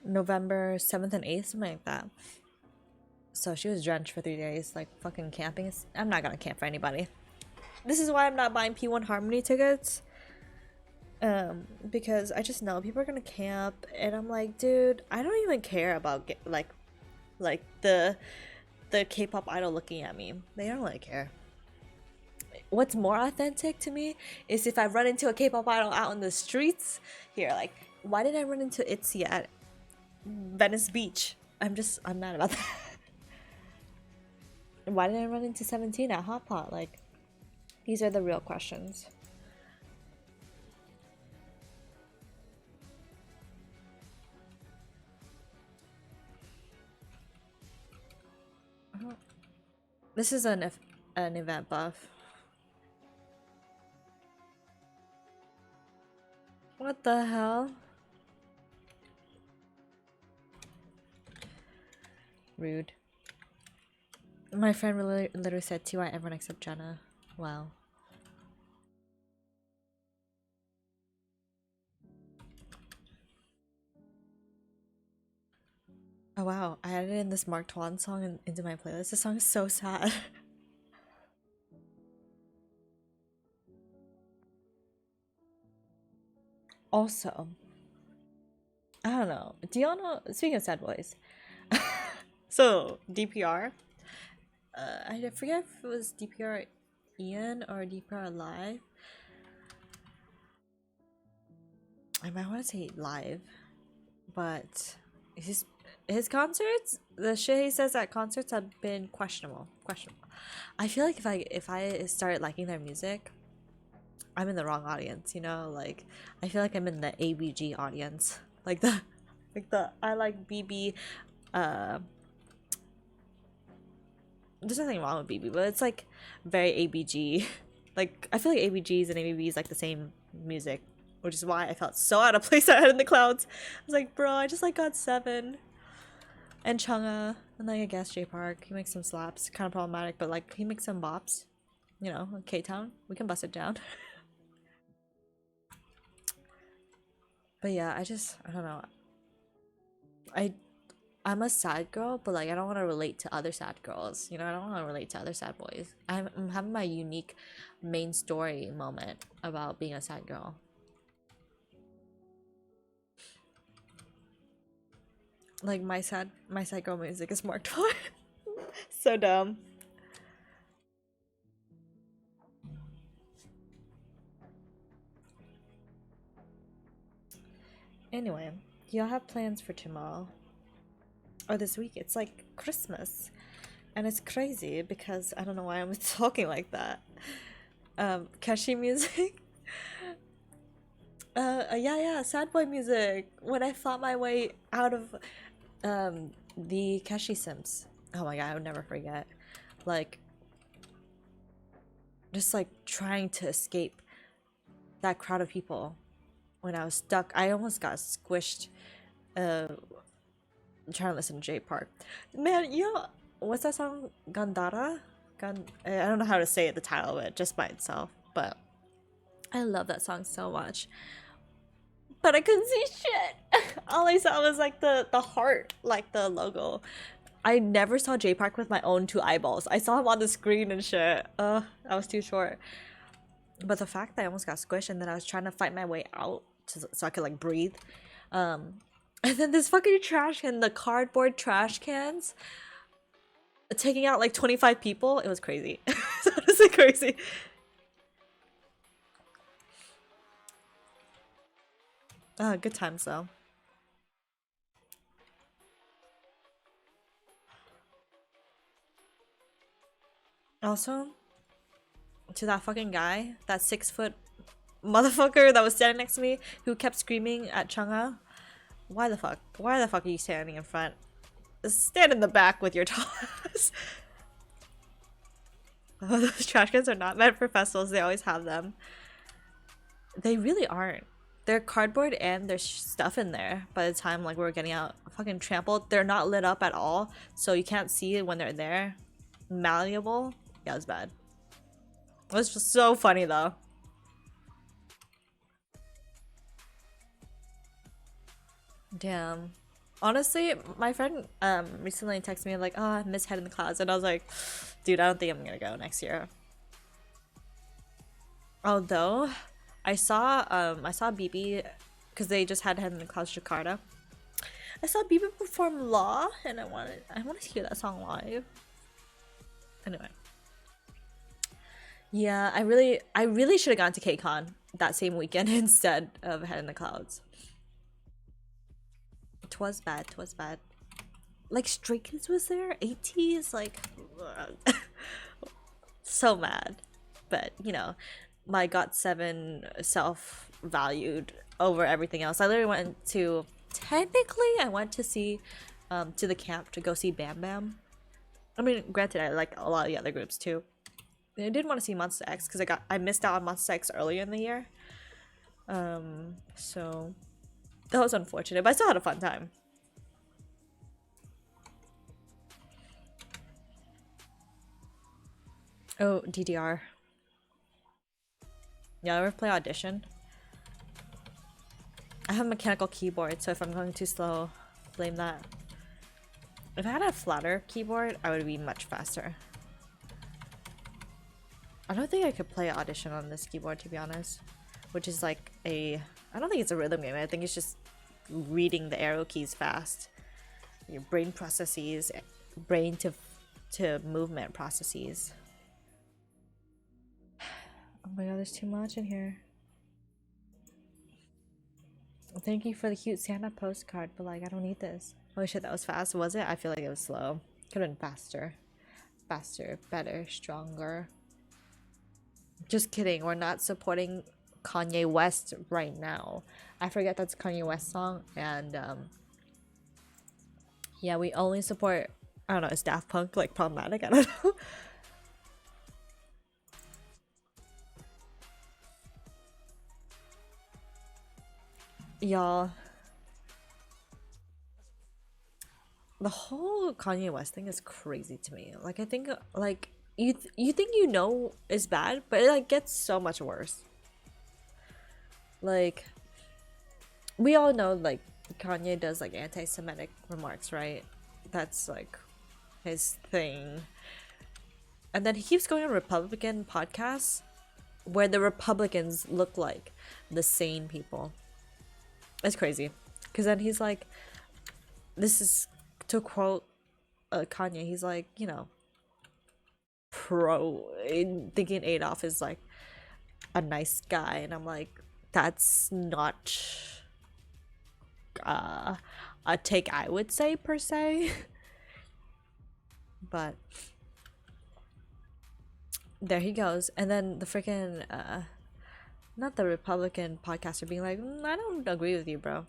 November 7th and 8th, something like that. So she was drenched for 3 days, like fucking camping. I'm not gonna camp for anybody. This is why I'm not buying P1 Harmony tickets. Because I just know people are gonna camp, and I'm like, dude, I don't even care about like the K-pop idol looking at me. They don't really care. What's more authentic to me is if I run into a K-pop idol out on the streets here. Like, why did I run into ITZY at Venice Beach? I'm mad about that. Why did I run into 17 at Hot Pot? Like, these are the real questions. This is an event buff. What the hell? Rude. My friend literally said TY everyone except Jenna. Wow. Oh wow, I added in this Mark Twain song into my playlist. This song is so sad. Also, I don't know. Do y'all know? Speaking of sad boys, so DPR. I forget if it was DPR Ian or DPR Live. I might want to say live, but his concerts, the shit he says at concerts have been questionable. I feel like if I started liking their music, I'm in the wrong audience, you know? Like, I feel like I'm in the ABG audience. Like the I like BB, there's nothing wrong with BB, but it's like very ABG. Like, I feel like ABGs and ABBs like the same music, which is why I felt so out of place at Head in the Clouds. I was like, bro, I just like GOT7 and Chungha, and like I guess J Park. He makes some slaps, kind of problematic, but like he makes some bops. You know, K-Town, we can bust it down. But yeah, I don't know. I'm a sad girl, but like I don't want to relate to other sad girls. You know, I don't want to relate to other sad boys. I'm having my unique main story moment about being a sad girl. Like my sad girl music is Mark Twain. So dumb. Anyway, y'all have plans for tomorrow or this week? It's like Christmas, and it's crazy because I don't know why I'm talking like that. Keshi music. Yeah, sad boy music. When I fought my way out of the Keshi Sims. Oh my god, I would never forget. Like, just like trying to escape that crowd of people when I was stuck. I almost got squished trying to listen to J Park. Man, you know, what's that song? Gandara? I don't know how to say it, the title of it, just by itself, but I love that song so much. But I couldn't see shit. All I saw was like the heart, like the logo. I never saw J Park with my own 2 eyeballs. I saw him on the screen and shit. I was too short. But the fact that I almost got squished and then I was trying to fight my way out so I could like breathe. And then this fucking trash can, the cardboard trash cans, taking out like 25 people. It was crazy. It's honestly crazy. Good times though. Also, to that fucking guy, that 6-foot motherfucker that was standing next to me who kept screaming at Chungha. Why the fuck are you standing in front? Stand in the back with your toss. Those trash cans are not meant for festivals. They always have them. They really aren't. They're cardboard and there's stuff in there. By the time like we're getting out fucking trampled, they're not lit up at all, so you can't see it when they're there. Malleable. Yeah, it's bad. It was just so funny though. Damn. Honestly, my friend recently texted me like, "Oh, I miss Head in the Clouds," and I was like, "Dude, I don't think I'm gonna go next year." Although, I saw BB because they just had Head in the Clouds Jakarta. I saw BB perform Law, and I want to hear that song live. Anyway, yeah, I really should have gone to KCON that same weekend instead of Head in the Clouds. Twas bad. Twas bad. Like Stray Kids was there. ATEEZ like so mad, but you know, my GOT7 self valued over everything else. I literally went to technically I went to see to the camp to go see Bam Bam. I mean, granted, I like a lot of the other groups too. I did want to see Monster X because I missed out on Monster X earlier in the year. So that was unfortunate, but I still had a fun time. Oh, DDR. Yeah, I ever play Audition? I have a mechanical keyboard, so if I'm going too slow, blame that. If I had a flatter keyboard, I would be much faster. I don't think I could play Audition on this keyboard, to be honest. Which is like a... I don't think it's a rhythm game. I think it's just reading the arrow keys fast. Your brain processes, brain to movement processes. Oh my god, there's too much in here. Thank you for the cute Santa postcard, but like, I don't need this. Oh shit, that was fast, was it? I feel like it was slow. Could have been faster. Faster, better, stronger. Just kidding, we're not supporting Kanye West right now. I forget that's Kanye West song, and yeah, we only support, I don't know, is Daft Punk like problematic? I don't know. Y'all, the whole Kanye West thing is crazy to me. Like I think like you think you know is bad, but it like gets so much worse. Like we all know like Kanye does like anti-Semitic remarks, right? That's like his thing. And then he keeps going on Republican podcasts where the Republicans look like the sane people. It's crazy. Because then he's like, this is to quote Kanye, he's like, you know, thinking Adolf is like a nice guy. And I'm like, that's not a take I would say per se. But there he goes. And then the freaking not the Republican podcaster being like, I don't agree with you, bro,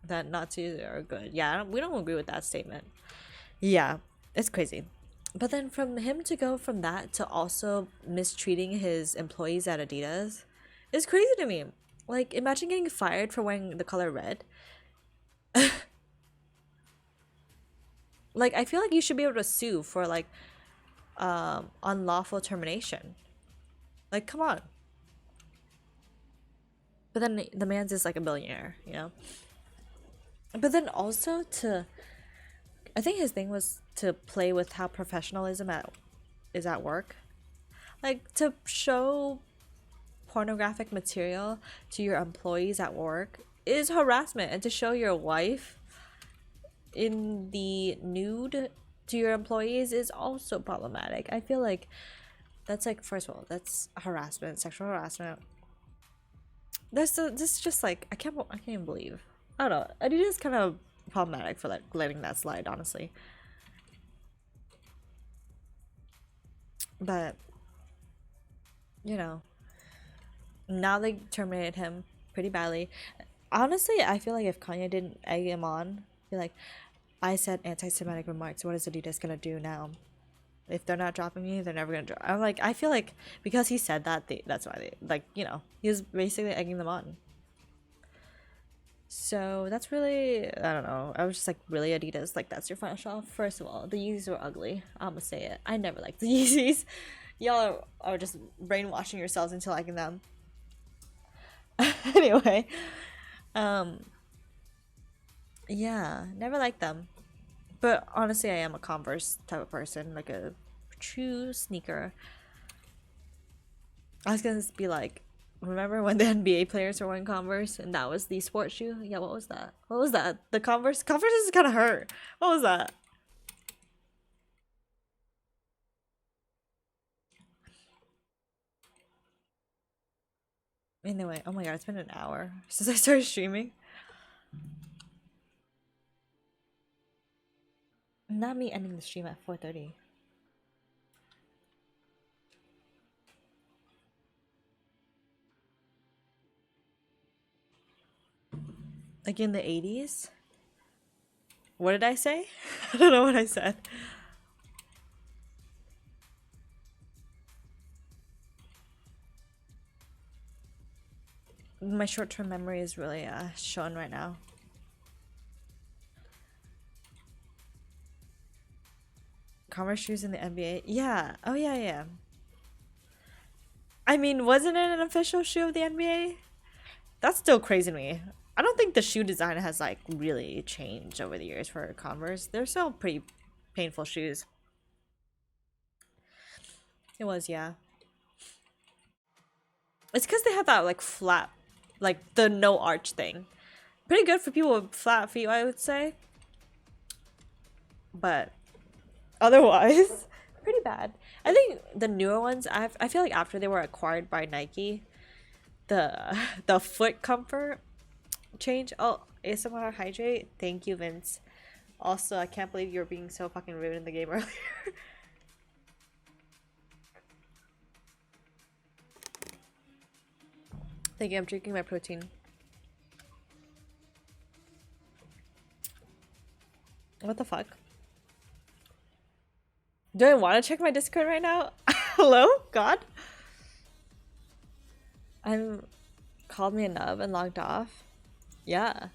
that Nazis are good. Yeah, we don't agree with that statement. Yeah, it's crazy. But then from him to go from that to also mistreating his employees at Adidas is crazy to me. Like, imagine getting fired for wearing the color red. Like, I feel like you should be able to sue for like unlawful termination. Like, come on. But then the man's just like a billionaire, you know? But then also I think his thing was to play with how professionalism is at work. Like, to show pornographic material to your employees at work is harassment, and to show your wife in the nude to your employees is also problematic. I feel like that's like, first of all, that's harassment, sexual harassment. This is just like, I can't even believe. I don't know. Adidas is kind of problematic for like letting that slide, honestly. But you know, now they terminated him pretty badly. Honestly, I feel like if Kanye didn't egg him on, be like, I said anti-Semitic remarks. What is Adidas gonna do now? If they're not dropping me, they're never gonna drop. I'm like, I feel like because he said that, that's why they, like, you know, he was basically egging them on. So that's really, I don't know. I was just like, really, Adidas? Like, that's your final straw? First of all, the Yeezys were ugly. I'm gonna say it. I never liked the Yeezys. Y'all are just brainwashing yourselves into liking them. Anyway, um, yeah, never liked them. But honestly, I am a Converse type of person, like a true sneaker. I was gonna be like, remember when the NBA players were wearing Converse and that was the sports shoe? Yeah, what was that? What was that? The Converse? Converse is kind of hurt. What was that? Anyway, oh my god, it's been an hour since I started streaming. Not me ending the stream at 4:30. Like in the 80s? What did I say? I don't know what I said. My short-term memory is really shown right now. Converse shoes in the NBA? Yeah. Oh yeah, yeah. I mean, wasn't it an official shoe of the NBA? That's still crazy to me. I don't think the shoe design has like really changed over the years for Converse. They're still pretty painful shoes. It was, yeah. It's because they have that like flat, like the no arch thing. Pretty good for people with flat feet, I would say. But otherwise, pretty bad. I think the newer ones, I feel like after they were acquired by Nike, the foot comfort change. Oh, ASMR hydrate. Thank you, Vince. Also, I can't believe you were being so fucking rude in the game earlier. Thank you. I'm drinking my protein. What the fuck? Do I want to check my Discord right now? Hello, God? I'm called me a nub and logged off. Yeah.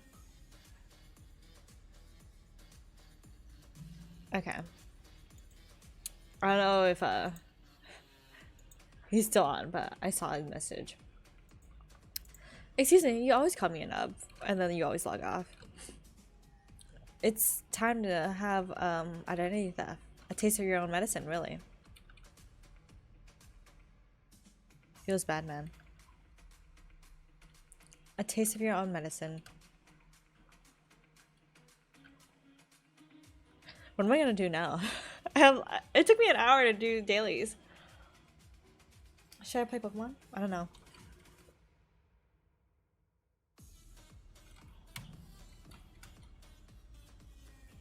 Okay. I don't know if he's still on, but I saw his message. Excuse me, you always call me a nub, and then you always log off. It's time to have identity theft. A taste of your own medicine, really. Feels bad, man. A taste of your own medicine. What am I gonna do now? It took me an hour to do dailies. Should I play Pokemon? I don't know.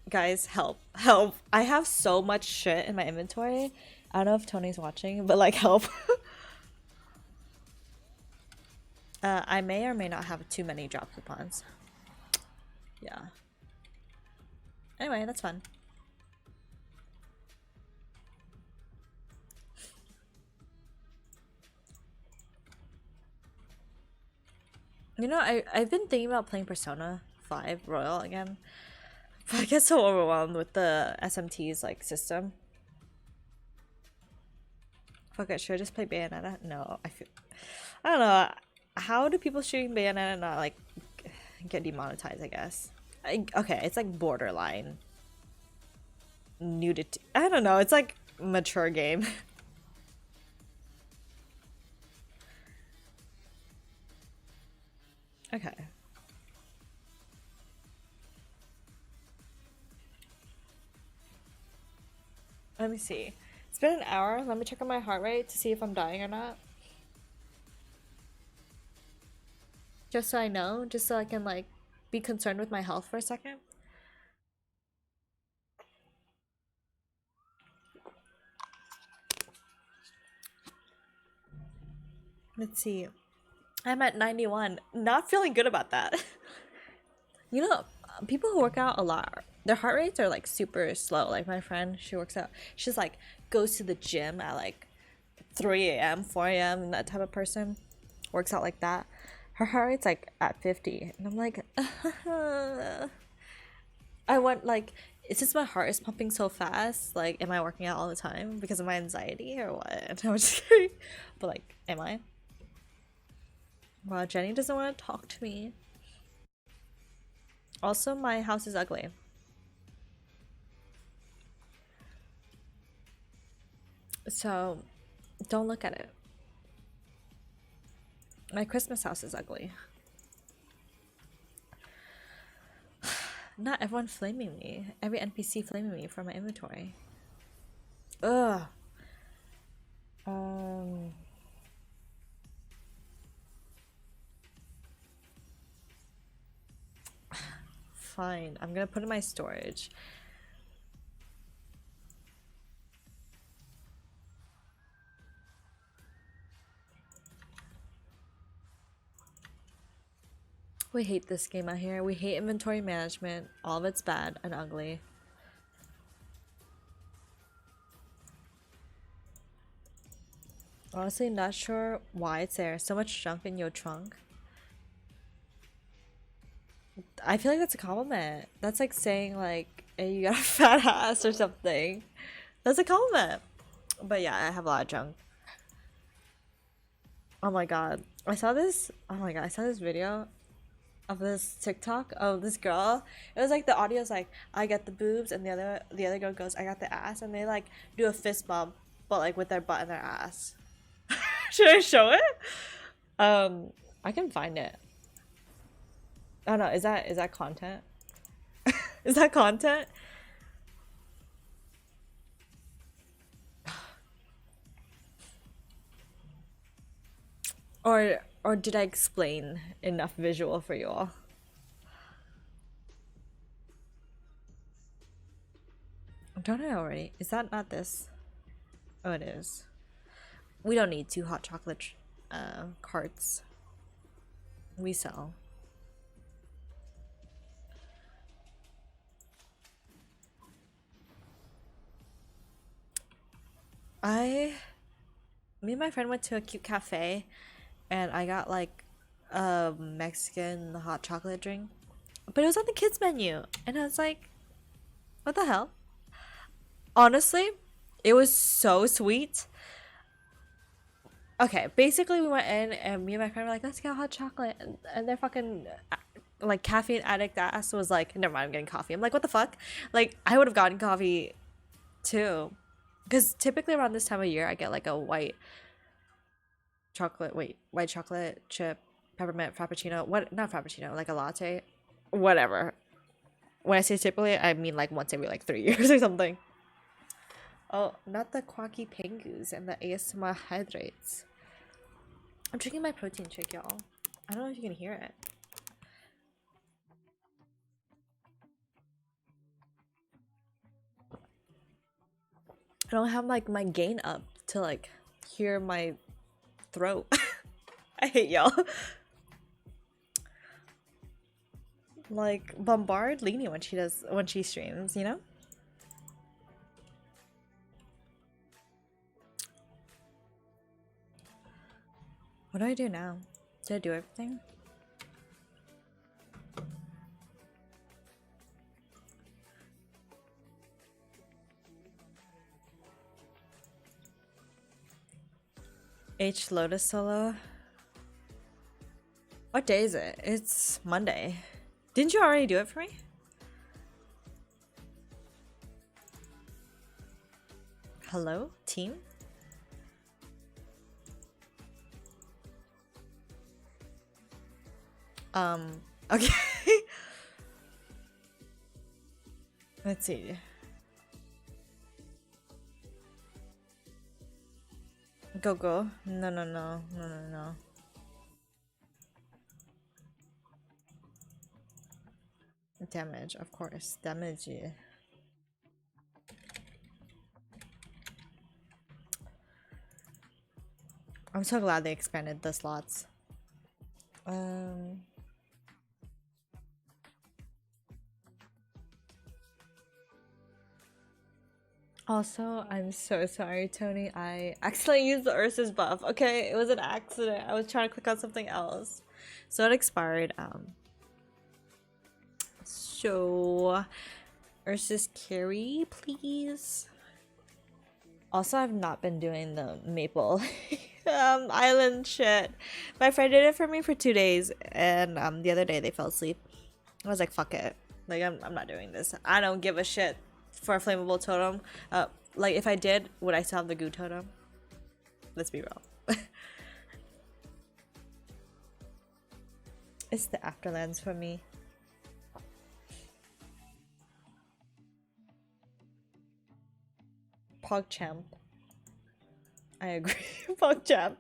Guys, help. Help. I have so much shit in my inventory. I don't know if Tony's watching, but like, help. I may or may not have too many drop coupons. Yeah. Anyway, that's fun. You know, I've been thinking about playing Persona 5 Royal again. I get so overwhelmed with the SMT's like system. Fuck it, should I just play Bayonetta? No, I don't know. How do people shooting Bayonetta not like get demonetized, I guess? Okay, it's like borderline nudity. I don't know, it's like mature game. Okay. Let me see. It's been an hour. Let me check on my heart rate to see if I'm dying or not. Just so I know, just so I can like be concerned with my health for a second. Let's see. I'm at 91. Not feeling good about that. You know, people who work out a lot, their heart rates are like super slow. Like my friend, she works out. She's like goes to the gym at like 3 a.m., 4 a.m., that type of person, works out like that, her heart rate's like at 50. And I'm like, I want like, it's just my heart is pumping so fast. Like, am I working out all the time because of my anxiety or what? And I was just kidding. But like, am I? Well, Jenny doesn't want to talk to me. Also, my house is ugly. So, don't look at it. My Christmas house is ugly. Not everyone flaming me. Every NPC flaming me for my inventory. Ugh. Fine. I'm gonna put it in my storage. We hate this game out here. We hate inventory management. All of it's bad and ugly. Honestly, not sure why it's there. So much junk in your trunk. I feel like that's a compliment. That's like saying like, hey, you got a fat ass or something. That's a compliment. But yeah, I have a lot of junk. Oh my god. I saw this. Oh my god, I saw this video of this TikTok of this girl. It was like the audio's like, I got the boobs, and the other girl goes, I got the ass, and they like do a fist bump, but like with their butt and their ass. Should I show it? I can find it. Oh no, is that content? Is that content? Or did I explain enough visual for you all? Don't I already? Is that not this? Oh, it is. We don't need 2 hot chocolate carts. We sell. Me and my friend went to a cute cafe and I got like a Mexican hot chocolate drink. But it was on the kids menu. And I was like, what the hell? Honestly, it was so sweet. Okay, basically we went in and me and my friend were like, let's get hot chocolate. And their fucking like caffeine addict ass was like, never mind, I'm getting coffee. I'm like, what the fuck? Like, I would have gotten coffee too. Because typically around this time of year, I get like a white chocolate chip peppermint frappuccino. What? Not frappuccino, like a latte. Whatever. When I say typically, I mean like once every like 3 years or something. Oh, not the quacky pengus and the ASMR hydrates. I'm drinking my protein shake, y'all. I don't know if you can hear it. I don't have like my gain up to like hear my throat. I hate y'all. Like bombard Leni when she streams, you know? What do I do now? Did I do everything? H Lotus solo. What day is it? It's Monday. Didn't you already do it for me? Hello, team? Okay. Let's see. Go. No. Damage, of course. Damage. Yeah. I'm so glad they expanded the slots. Also, I'm so sorry, Tony. I accidentally used the Ursus buff. Okay, it was an accident. I was trying to click on something else. So it expired. So Ursus carry, please. Also, I've not been doing the maple island shit. My friend did it for me for 2 days, and the other day they fell asleep. I was like, fuck it. Like, I'm not doing this. I don't give a shit for a flammable totem. Like, if I did, would I still have the goo totem? Let's be real. It's the Afterlands for me. PogChamp. I agree. PogChamp.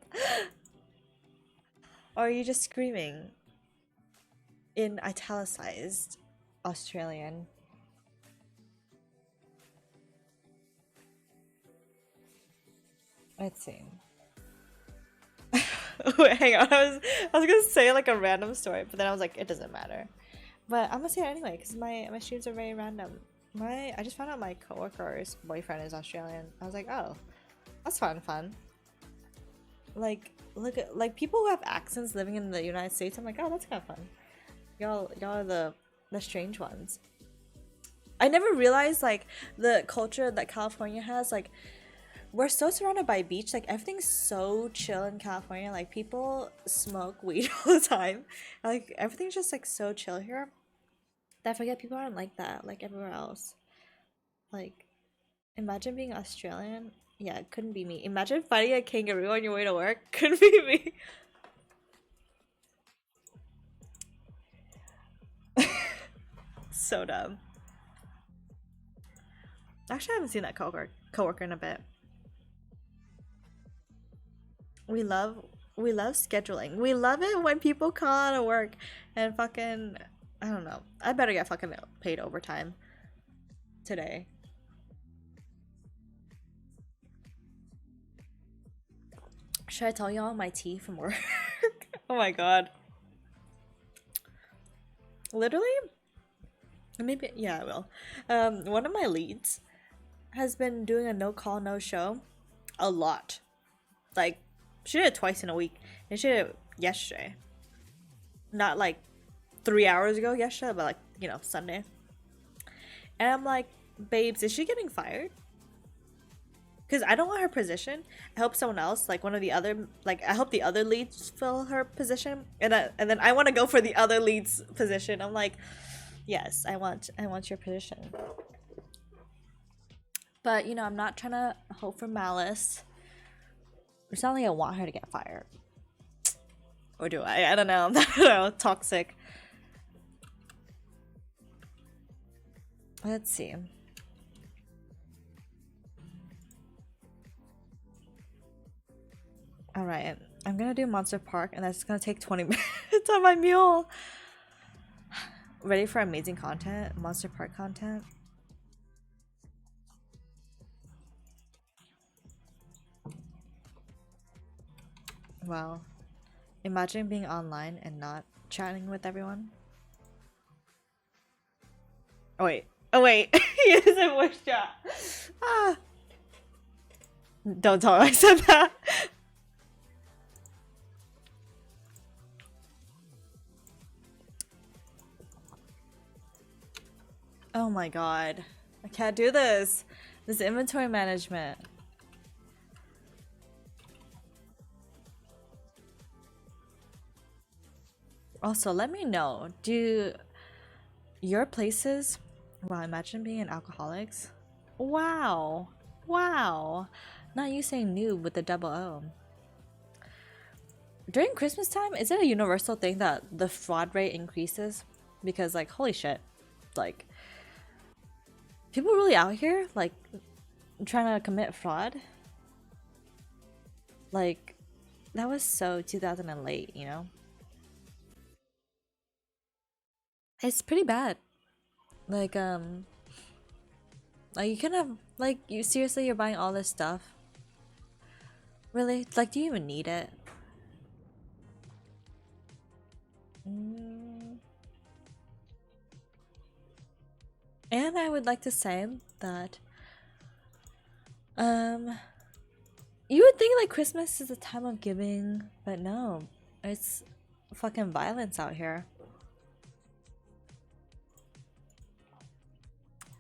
Or are you just screaming in italicized Australian? Let's see. Wait, hang on. I was gonna say like a random story, but then I was like, it doesn't matter. But I'm gonna say it anyway because my streams are very random. I just found out my coworker's boyfriend is Australian. I was like, oh, that's fun. Like, look at like people who have accents living in the United States. I'm like, oh, that's kind of fun. Y'all are the strange ones. I never realized like the culture that California has. Like, we're so surrounded by beach. Like, everything's so chill in California. Like, people smoke weed all the time. Like, everything's just like so chill here. That I forget people aren't like that. Like everywhere else. Like, imagine being Australian. Yeah, it couldn't be me. Imagine fighting a kangaroo on your way to work. Couldn't be me. So dumb. Actually, I haven't seen that coworker in a bit. We love scheduling. We love it when people call out of work and fucking, I don't know. I better get fucking paid overtime today. Should I tell y'all my tea from work? Oh my god. Literally? Maybe, yeah, I will. One of my leads has been doing a no call, no show a lot. Like, she did it twice in a week. And she did it yesterday. Not like 3 hours ago yesterday, but like, you know, Sunday. And I'm like, babes, is she getting fired? Because I don't want her position. I hope someone else, like one of the other, like I hope the other leads fill her position, and then I want to go for the other lead's position. I'm like, yes, I want your position. But you know, I'm not trying to hope for malice. It's not like I want her to get fired, or do I? I don't know. I don't know. Toxic. Let's see. Alright, I'm gonna do Monster Park, and that's gonna take 20 minutes on my mule. Ready for amazing content? Monster Park content? Wow. Imagine being online and not chatting with everyone. Oh wait. Oh wait. He is in voice chat. Ah. Don't tell him I said that. Oh my god. I can't do this. This inventory management. Also, let me know. Do your places... Wow, imagine being an alcoholics. Wow. Wow. Not you saying noob with the double O. During Christmas time, is it a universal thing that the fraud rate increases? Because, like, holy shit. Like, people really out here, like, trying to commit fraud? Like, that was so 2000 and late, you know? It's pretty bad. Like you kind of, like, you seriously, you're buying all this stuff? Really? Like, do you even need it? And I would like to say that Um, you would think like Christmas is a time of giving, but no, it's fucking violence out here.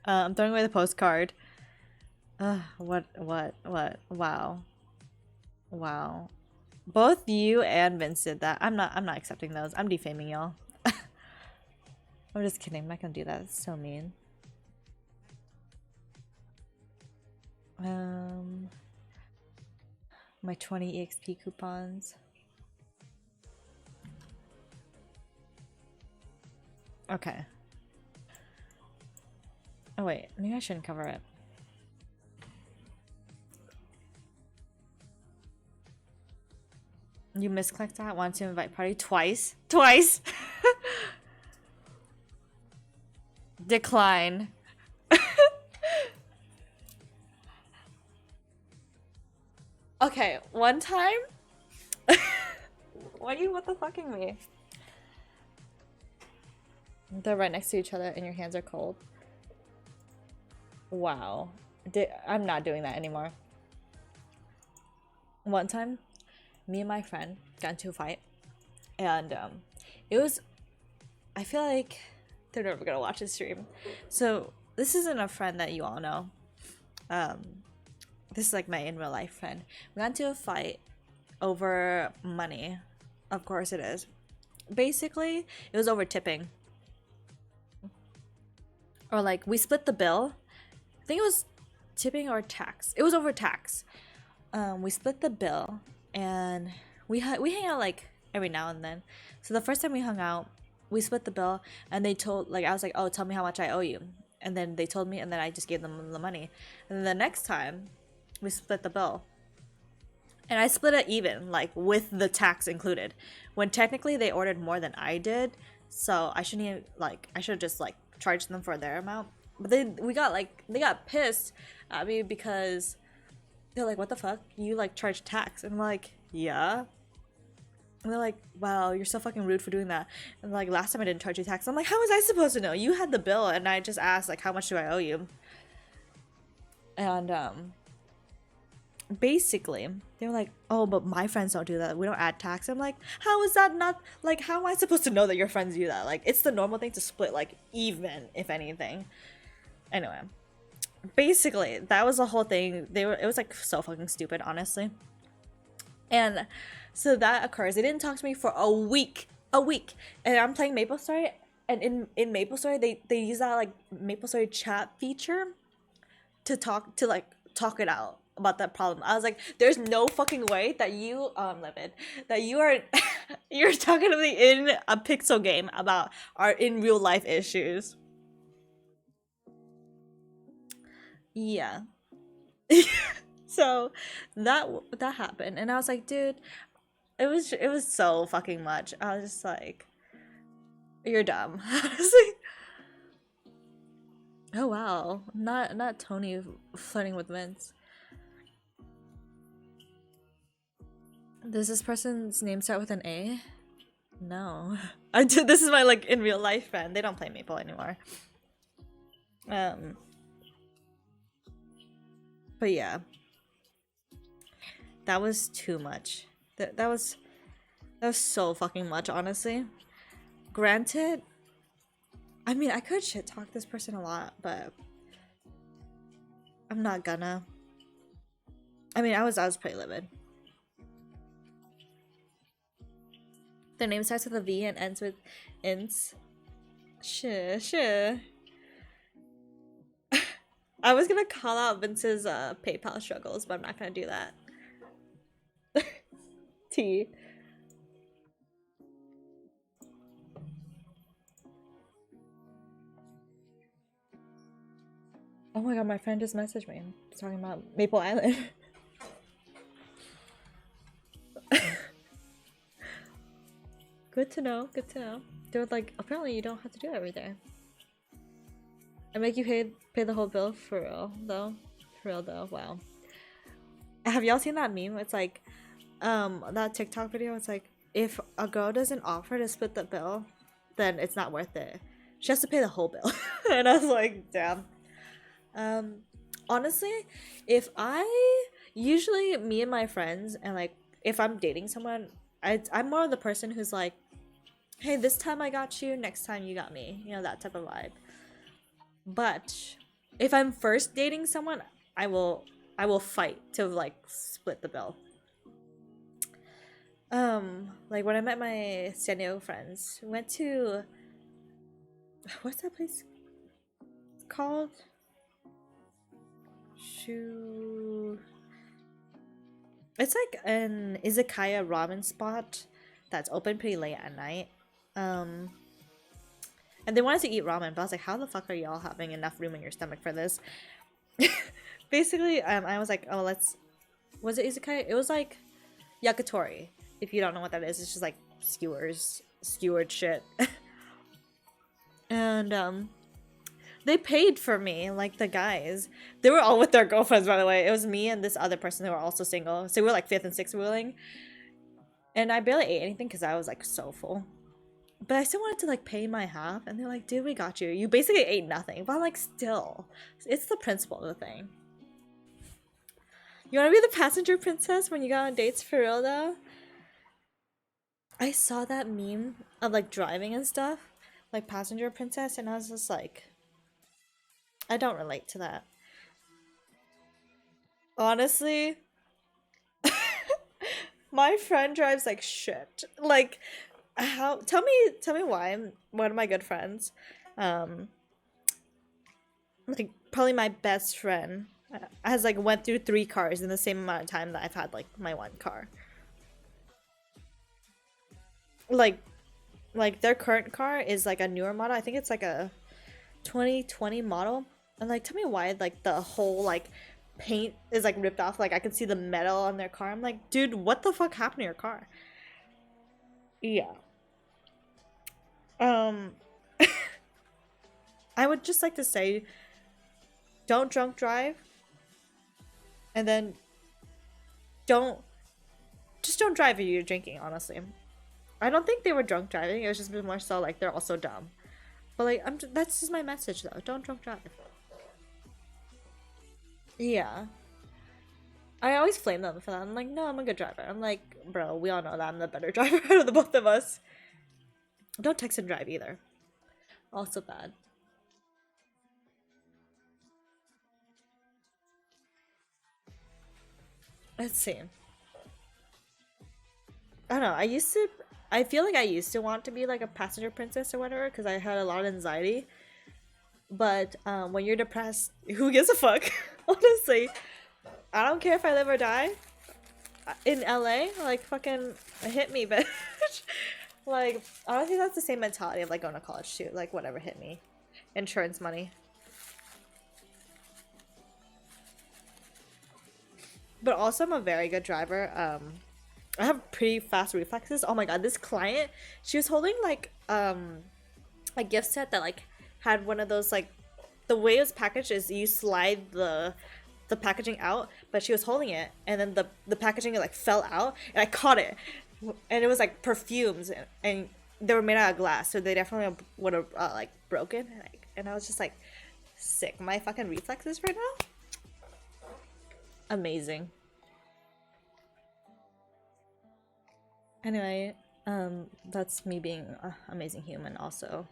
I'm throwing away the postcard. What? Wow. Wow. Both you and Vince did that. I'm not accepting those. I'm defaming y'all. I'm just kidding. I'm not gonna do that. It's so mean. My 20 EXP coupons. Okay. Oh wait, maybe I shouldn't cover it. You misclicked that? Want to invite party twice? Twice! Decline. Okay, one time. What the fucking me? They're right next to each other and your hands are cold. Wow. I'm not doing that anymore. One time, me and my friend got into a fight. And it was, I feel like they're never gonna watch this stream. So this isn't a friend that you all know. This is like my in real life friend. We got into a fight over money. Of course it is. Basically, it was over tipping. Or like we split the bill. I think it was tipping or tax. It was over tax. We split the bill and we hang out like every now and then. So the first time we hung out, we split the bill and they told like I was like, "Oh, tell me how much I owe you." And then they told me and then I just gave them the money. And then the next time we split the bill. And I split it even, like with the tax included. When technically they ordered more than I did. So I shouldn't even, like, I should have just like charged them for their amount. But then they got pissed at me because they're like, what the fuck? You like charge tax. And I'm like, yeah. And they're like, wow, you're so fucking rude for doing that. And like, last time I didn't charge you tax. I'm like, how was I supposed to know? You had the bill and I just asked like, how much do I owe you? And basically they were like, oh, but my friends don't do that, we don't add tax. I'm like, how is that not, like, how am I supposed to know that your friends do that? Like, it's the normal thing to split like even, if anything. Anyway, basically that was the whole thing. It was like so fucking stupid, honestly. And so that occurs. They didn't talk to me for a week, and I'm playing MapleStory, and in MapleStory they use that like MapleStory chat feature to talk it out about that problem. I was like, there's no fucking way that you Livid, that you are you're talking to me in a pixel game about our in real life issues. Yeah. So that happened and I was like, dude, it was so fucking much. I was just like, you're dumb. Honestly. Oh wow. Not Tony flirting with Vince. Does this person's name start with an A? No. This is my like in real life friend. They don't play Maple anymore. But yeah. That was too much. That was so fucking much, honestly. Granted, I mean, I could shit talk this person a lot, but I'm not gonna. I mean, I was pretty livid. Their name starts with a V and ends with ints. Sure. I was gonna call out Vince's PayPal struggles, but I'm not gonna do that. T. Oh my god, my friend just messaged me. He's talking about Maple Island. Good to know, good to know. They were like, apparently you don't have to do everything. I make you pay the whole bill for real though. For real though, wow. Have y'all seen that meme? It's like, that TikTok video, it's like, if a girl doesn't offer to split the bill, then it's not worth it. She has to pay the whole bill. And I was like, damn. Honestly, if I usually me and my friends and like if I'm dating someone, I'm more of the person who's like, hey, this time I got you, next time you got me, you know, that type of vibe. But if I'm first dating someone, I will I will fight to like split the bill. Like when I met my San Diego friends, we went to what's that place called? Shoo. It's like an izakaya ramen spot that's open pretty late at night. Um, and they wanted to eat ramen, but I was like, how the fuck are y'all having enough room in your stomach for this? Basically, I was like, oh, let's. Was it izakaya? It was like yakitori. If you don't know what that is, it's just like skewered shit. And they paid for me, like the guys. They were all with their girlfriends, by the way. It was me and this other person who were also single. So we were like fifth and sixth wheeling. And I barely ate anything because I was like so full. But I still wanted to like pay my half. And they're like, dude, we got you. You basically ate nothing. But I'm like, still. It's the principle of the thing. You want to be the passenger princess when you go on dates for real though? I saw that meme of like driving and stuff. Like passenger princess. And I was just like, I don't relate to that. Honestly, my friend drives like shit. Like how tell me why one of my good friends um like probably my best friend has like went through three cars in the same amount of time that I've had like my one car. Like their current car is like a newer model. I think it's like a 2020 model. And like tell me why like the whole like paint is like ripped off. Like I can see the metal on their car. I'm like, dude, what the fuck happened to your car? Yeah. Um I would just like to say don't drunk drive and then don't don't drive if you're drinking, honestly. I don't think they were drunk driving. It was just more so like they're also dumb. But like that's just my message though. Don't drunk drive. Yeah. I always flame them for that. I'm like, no, I'm a good driver. I'm like, bro, we all know that I'm the better driver out of the both of us. Don't text and drive either. Also bad. Let's see. I don't know. I feel like I used to want to be like a passenger princess or whatever because I had a lot of anxiety. But when you're depressed, who gives a fuck? Honestly, I don't care if I live or die. In LA, like fucking hit me, bitch. Like honestly, that's the same mentality of like going to college too. Like whatever, hit me. Insurance money. But also, I'm a very good driver. I have pretty fast reflexes. Oh my god, this client, she was holding like a gift set that like had one of those like the way it was packaged is you slide the packaging out, but she was holding it and then the packaging like fell out and I caught it. And it was like perfumes and they were made out of glass, so they definitely would have like broken and I was just like sick. My fucking reflexes right now. Amazing. Anyway, that's me being an amazing human also.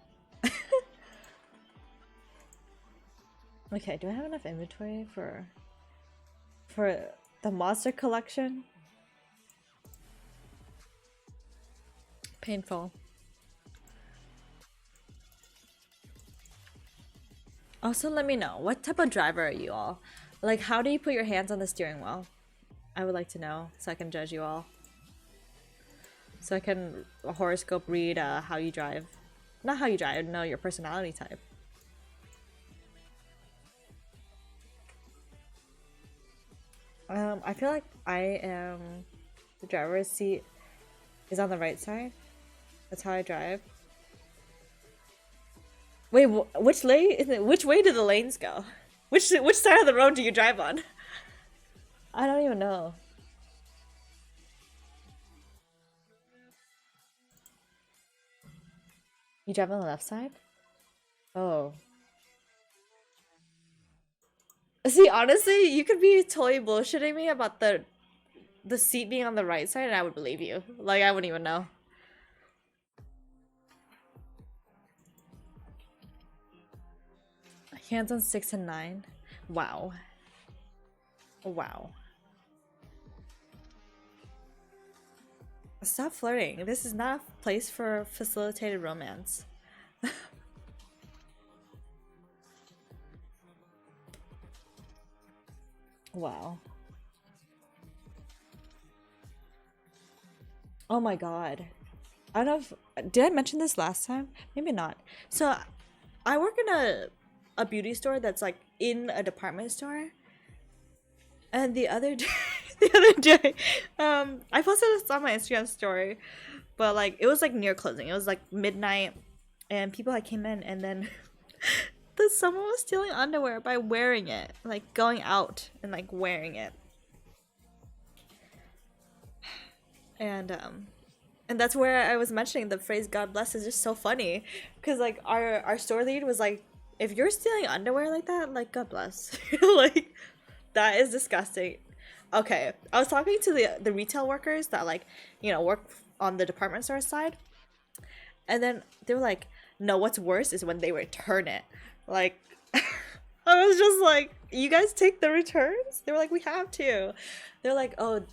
Okay, do I have enough inventory for the monster collection? Painful. Also, let me know, what type of driver are you all? Like, how do you put your hands on the steering wheel? I would like to know so I can judge you all. So I can horoscope read how you drive. Not how you drive, no, your personality type. I feel like I am the driver's seat is on the right side. That's how I drive. Wait, which lane is it? Which way do the lanes go? Which side of the road do you drive on? I don't even know. You drive on the left side? Oh. See, honestly, you could be totally bullshitting me about the seat being on the right side, and I would believe you. Like, I wouldn't even know. Hands on 6 and 9. Wow. Wow. Stop flirting. This is not a place for facilitated romance. Wow. Oh my god. I don't know if did I mention this last time? Maybe not. So I work in a beauty store that's like in a department store. And the other day, the other day, I posted this on my Instagram story, but like it was like near closing. It was like midnight, and people had came in, and then someone was stealing underwear by wearing it, like going out and like wearing it, and and that's where I was mentioning the phrase "God bless" is just so funny, because like our store lead was like, if you're stealing underwear like that, like God bless, like that is disgusting. Okay, I was talking to the retail workers that like work on the department store side, and then they were like, no, what's worse is when they return it. Like, I was just like, you guys take the returns? They were like, we have to. They're like, oh,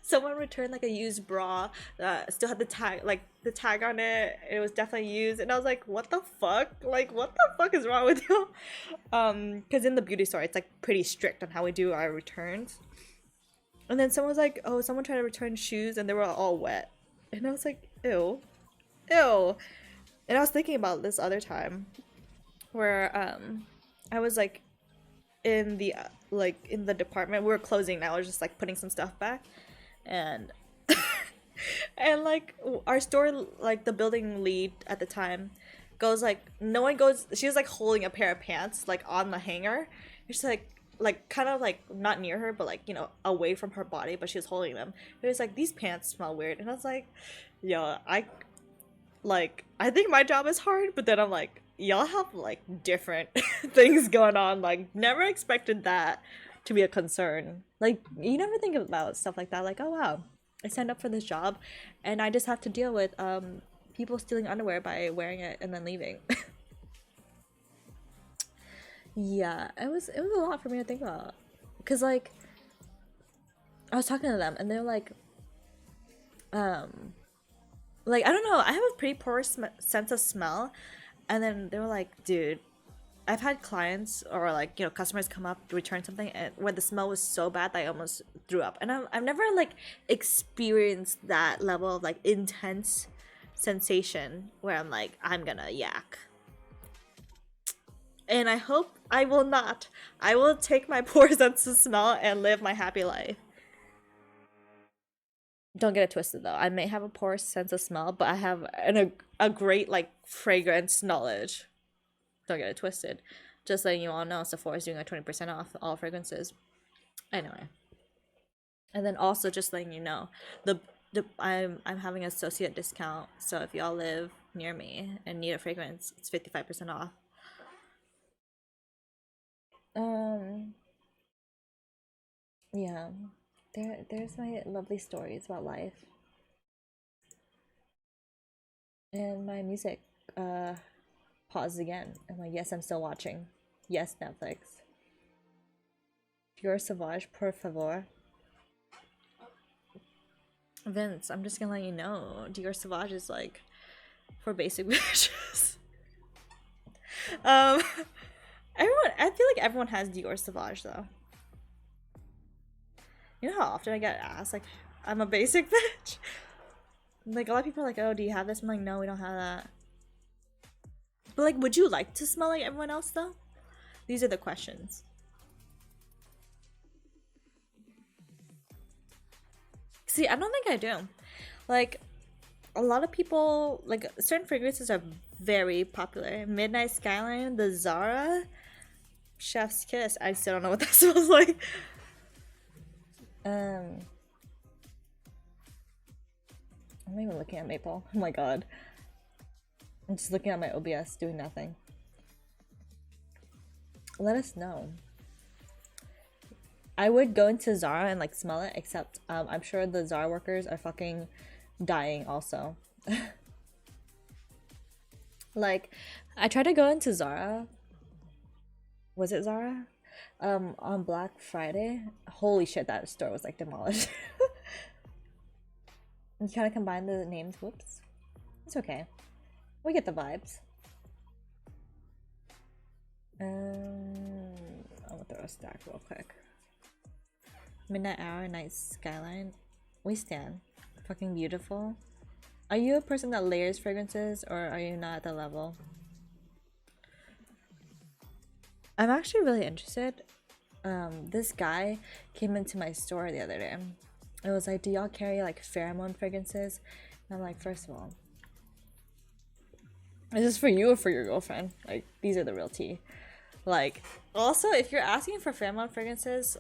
someone returned like a used bra that still had the tag on it. It was definitely used, and I was like, what the fuck? Like, what the fuck is wrong with you? Because in the beauty store, it's like pretty strict on how we do our returns. And then someone was like, oh, someone tried to return shoes and they were all wet, and I was like, ew, ew. And I was thinking about this other time where I was like in the department. We were closing now. I was just like putting some stuff back, and and like our store, like the building lead at the time goes like, no one goes, she was like holding a pair of pants like on the hanger. She's like kind of like not near her, but like away from her body, but she was holding them. It was like, these pants smell weird, and I was like, yo, I think my job is hard, but then I'm like, y'all have like different things going on. Like, never expected that to be a concern. Like, you never think about stuff like that. Like, oh wow, I signed up for this job, and I just have to deal with people stealing underwear by wearing it and then leaving. Yeah, it was a lot for me to think about, cause like I was talking to them, and they're um like, I don't know, I have a pretty poor sense of smell, and then they were like, dude, I've had clients or like customers come up to return something, and where the smell was so bad that I almost threw up, and I've never like experienced that level of like intense sensation where I'm like, I'm gonna yak. And I hope I will not. I will take my poor sense of smell and live my happy life. Don't get it twisted though. I may have a poor sense of smell, but I have a great like fragrance knowledge. Don't get it twisted. Just letting you all know, Sephora is doing like 20% off all fragrances. Anyway, and then also just letting you know, I'm having an associate discount. So if y'all live near me and need a fragrance, it's 55% off. Um, yeah, there's my lovely stories about life, and my music paused again. I'm like, yes, I'm still watching. Yes, Netflix. Pure Sauvage, por favor. Vince, I'm just gonna let you know, Dior Sauvage is like for basic bitches. um, I feel like everyone has Dior Sauvage though. You know how often I get asked like, I'm a basic bitch. Like, a lot of people are like, oh, do you have this? I'm like, no, we don't have that. But like, would you like to smell like everyone else though? These are the questions. See, I don't think I do. Like, a lot of people, like, certain fragrances are very popular. Midnight Skyline, the Zara, Chef's Kiss. I still don't know what that smells like. I'm not even looking at Maple. Oh my god. I'm just looking at my OBS doing nothing. Let us know. I would go into Zara and like smell it, except I'm sure the Zara workers are fucking dying also. Like, I tried to go into Zara. Was it Zara? On Black Friday. Holy shit, that store was like demolished. You kind of combine the names. Whoops. It's okay. We get the vibes. I'm gonna throw a stack real quick. Midnight Hour, Night Skyline. We stand. Fucking beautiful. Are you a person that layers fragrances, or are you not at that level? I'm actually really interested. This guy came into my store the other day. It was like, do y'all carry like pheromone fragrances? And I'm like, first of all, is this for you or for your girlfriend? Like, these are the real tea. Like, also, if you're asking for pheromone fragrances,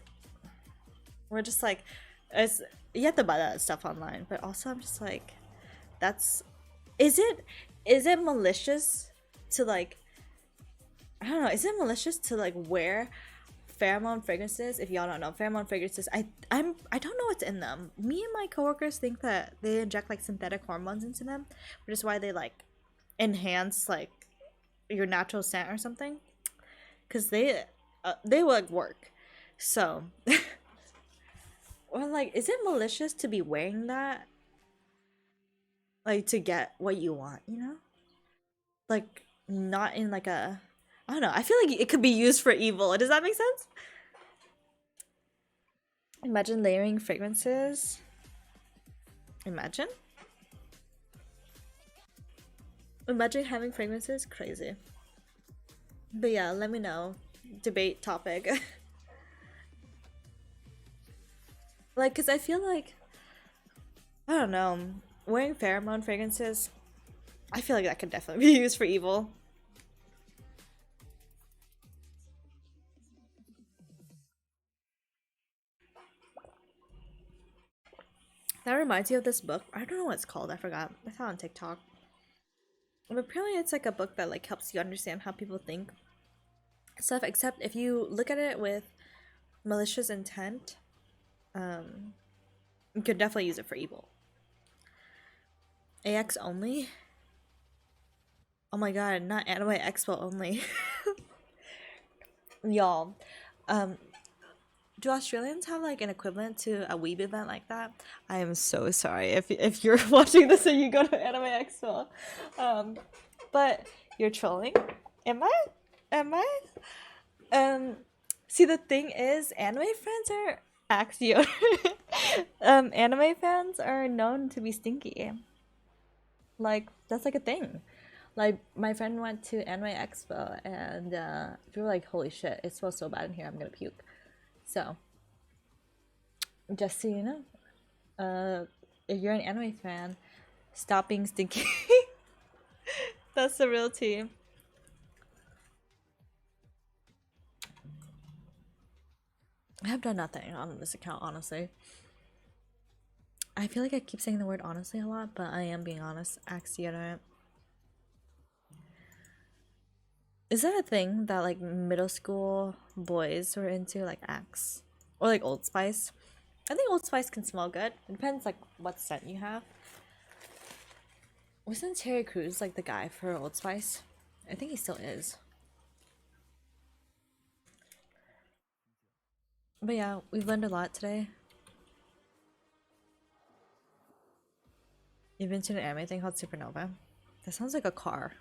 we're just like, it's, you have to buy that stuff online. But also, I'm just like, is it malicious to like, I don't know, is it malicious to like wear pheromone fragrances? If y'all don't know, pheromone fragrances, I don't know what's in them. Me and my coworkers think that they inject like synthetic hormones into them, which is why they like enhance like your natural scent or something, because they like work. So or like, is it malicious to be wearing that, like, to get what you want, you know? Like, not in like a, I don't know, I feel like it could be used for evil. Does that make sense? Imagine layering fragrances. Imagine having fragrances. Crazy. But yeah, let me know. Debate topic. Like, because I feel like, I don't know, wearing pheromone fragrances, I feel like that could definitely be used for evil. That reminds me of this book. I don't know what it's called. I forgot. I saw it on TikTok. But apparently it's like a book that like helps you understand how people think stuff, except if you look at it with malicious intent, you could definitely use it for evil. AX only? Oh my god, not Anime Expo only. Y'all, do Australians have like an equivalent to a weeb event like that? I am so sorry if you're watching this and you go to Anime Expo. But you're trolling? Am I? See, the thing is, anime fans are Axio. Anime fans are known to be stinky. Like, that's like a thing. Like, my friend went to Anime Expo and we were like, holy shit, it smells so bad in here, I'm gonna puke. So, just so you know, if you're an anime fan, stop being stinky. That's the real tea. I have done nothing on this account, honestly. I feel like I keep saying the word honestly a lot, but I am being honest. Axiote. Is that a thing that like middle school boys were into, like Axe? Or like Old Spice? I think Old Spice can smell good. It depends like what scent you have. Wasn't Terry Crews like the guy for Old Spice? I think he still is. But yeah, we've learned a lot today. You've been to an anime thing called Supernova? That sounds like a car.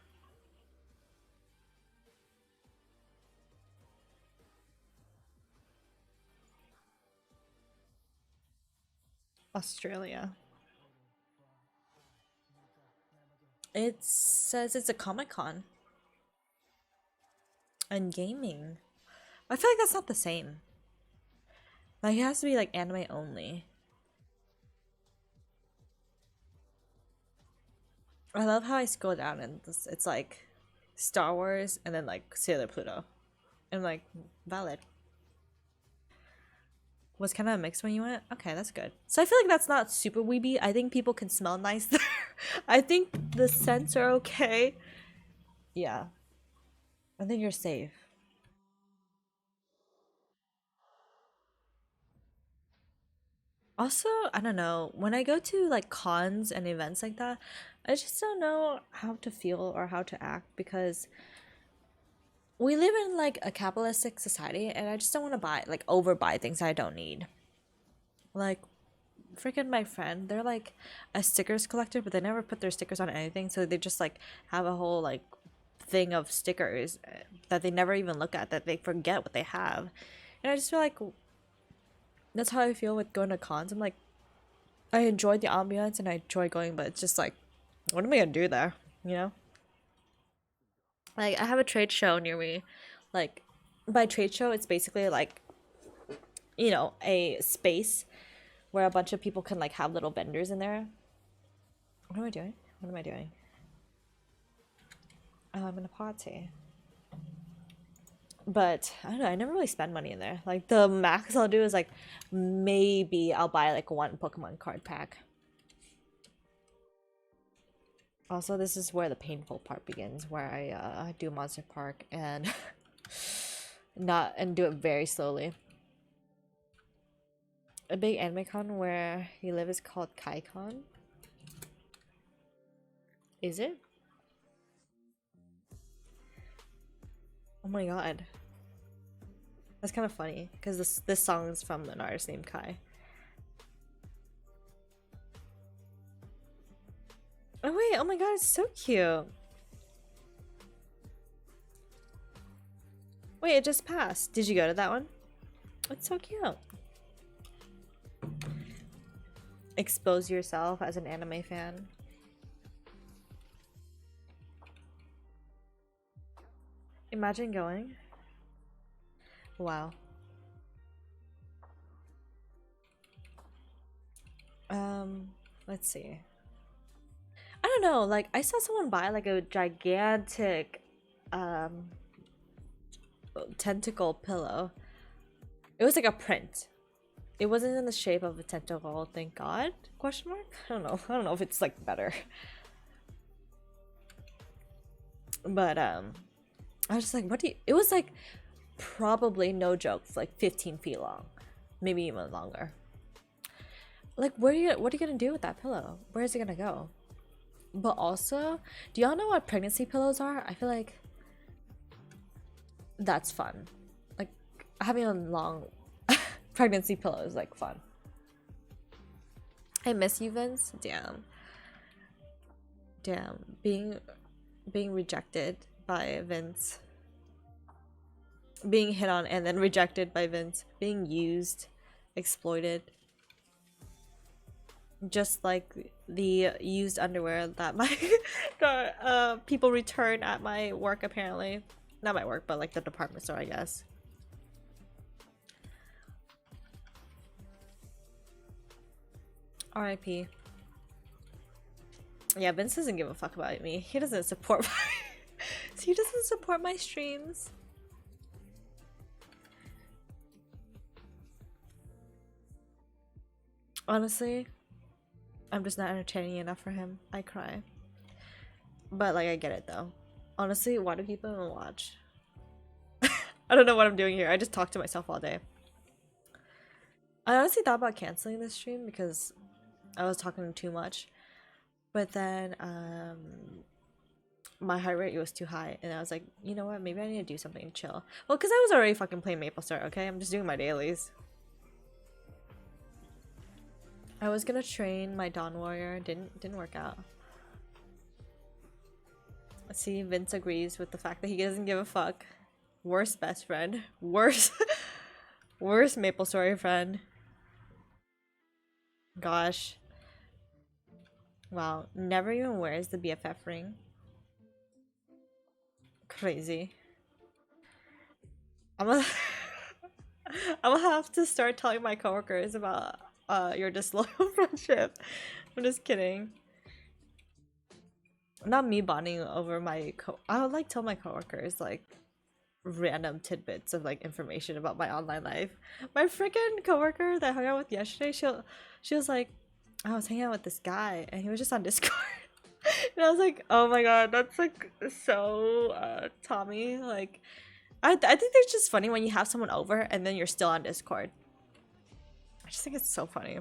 Australia. It says it's a Comic-Con. And gaming. I feel like that's not the same. Like, it has to be like anime only. I love how I scroll down and it's like Star Wars and then like Sailor Pluto. And like, valid. Was kind of a mix when you went? Okay, that's good. So I feel like that's not super weeby. I think people can smell nice there. I think the scents are okay. Yeah. I think you're safe. Also, I don't know, when I go to like cons and events like that, I just don't know how to feel or how to act because we live in like a capitalistic society and I just don't want to buy like overbuy things I don't need. Like freaking my friend, they're like a stickers collector, but they never put their stickers on anything, so they just like have a whole like thing of stickers that they never even look at, that they forget what they have. And I just feel like that's how I feel with going to cons. I'm like, I enjoy the ambiance and I enjoy going, but it's just like, what am I gonna do there? You know? Like, I have a trade show near me. Like, by trade show, it's basically like, a space where a bunch of people can like have little vendors in there. What am I doing? What am I doing? Oh, I'm in a party. But I don't know, I never really spend money in there. Like the max I'll do is like maybe I'll buy like one Pokemon card pack. Also, this is where the painful part begins, where I do Monster Park and not and do it very slowly. A big anime con where you live is called KaiCon. Is it? Oh my god. That's kind of funny because this song is from an artist named Kai. Oh wait, oh my god, it's so cute. Wait, it just passed. Did you go to that one? It's so cute. Expose yourself as an anime fan. Imagine going. Wow. Let's see. I don't know, like I saw someone buy like a gigantic um tentacle pillow. It was like a print. It wasn't in the shape of a tentacle, thank God? Question mark? I don't know. I don't know if it's like better. But I was just like, what do you, it was like probably no joke, like 15 feet long. Maybe even longer. Like what are you gonna do with that pillow? Where is it gonna go? But also, do y'all know what pregnancy pillows are? I feel like that's fun. Like having a long pregnancy pillow is like fun. I miss you, Vince. Damn. Damn. Being rejected by Vince. Being hit on and then rejected by Vince. Being used, exploited. Just like the used underwear that my people return at my work, apparently. Not my work, but like the department store, I guess. RIP. Yeah, Vince doesn't give a fuck about me. He doesn't support he doesn't support my streams. Honestly, I'm just not entertaining enough for him. I cry. But like I get it though. Honestly, why do people even watch? I don't know what I'm doing here. I just talk to myself all day. I honestly thought about canceling this stream because I was talking too much. But then my heart rate was too high and I was like, you know what, maybe I need to do something chill. Well, because I was already fucking playing MapleStar, okay? I'm just doing my dailies. I was gonna train my Dawn Warrior, didn't work out. Let's see, Vince agrees with the fact that he doesn't give a fuck. Worst best friend. Worst worst MapleStory friend. Gosh. Wow, never even wears the BFF ring. Crazy. I'm gonna I'm gonna have to start telling my coworkers about your disloyal friendship. I'm just kidding. Not me bonding over my I would like tell my coworkers like random tidbits of like information about my online life. My freaking coworker that I hung out with yesterday, she was like, I was hanging out with this guy and he was just on Discord. And I was like, oh my god, that's like so Tommy. Like I think it's just funny when you have someone over and then you're still on Discord. I just think it's so funny.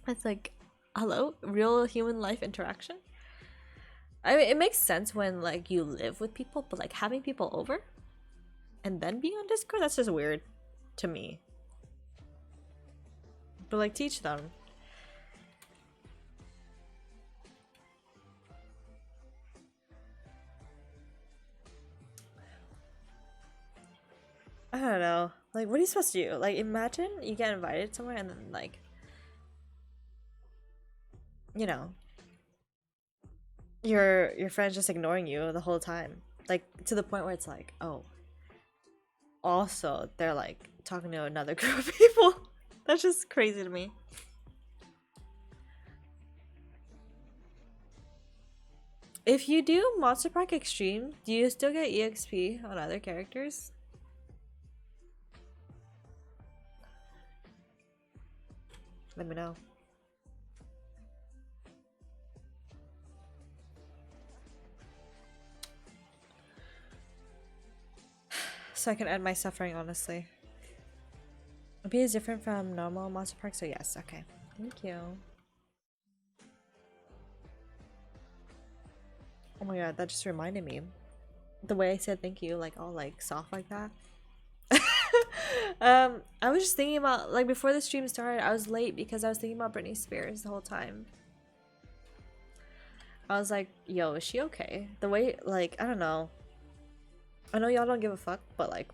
It's like, hello, real human life interaction. I mean, it makes sense when like you live with people, but like having people over and then being on Discord, that's just weird to me. But like, teach them. I don't know. Like, what are you supposed to do? Like, imagine you get invited somewhere and then like, you know, your friend's just ignoring you the whole time. Like to the point where it's like, oh, also they're like talking to another group of people. That's just crazy to me. If you do Monster Park Extreme, do you still get EXP on other characters? Let me know. So I can end my suffering, honestly. B is different from normal Monster Park, so yes, okay. Thank you. Oh my god, that just reminded me. The way I said thank you, like all like soft like that. I was just thinking about, like, before the stream started, I was late because I was thinking about Britney Spears the whole time. I was like, yo, is she okay? The way, like, I don't know. I know y'all don't give a fuck, but like,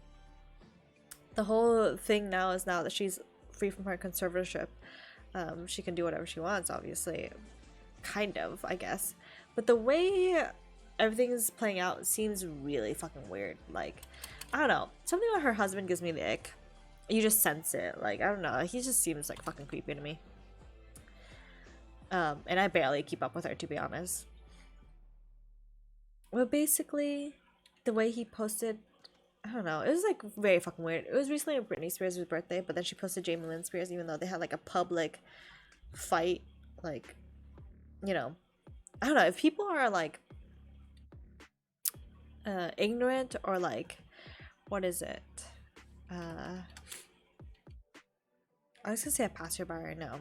the whole thing now is now that she's free from her conservatorship, she can do whatever she wants, obviously. Kind of, I guess. But the way everything is playing out seems really fucking weird. Like, I don't know. Something about her husband gives me the ick. You just sense it. Like, I don't know. He just seems like fucking creepy to me. And I barely keep up with her, to be honest. But basically, the way he posted, I don't know, it was like very fucking weird. It was recently Britney Spears' birthday, but then she posted Jamie Lynn Spears, even though they had like a public fight. Like, you know, I don't know, if people are like ignorant or like, what is it? I was gonna say a passerby right now.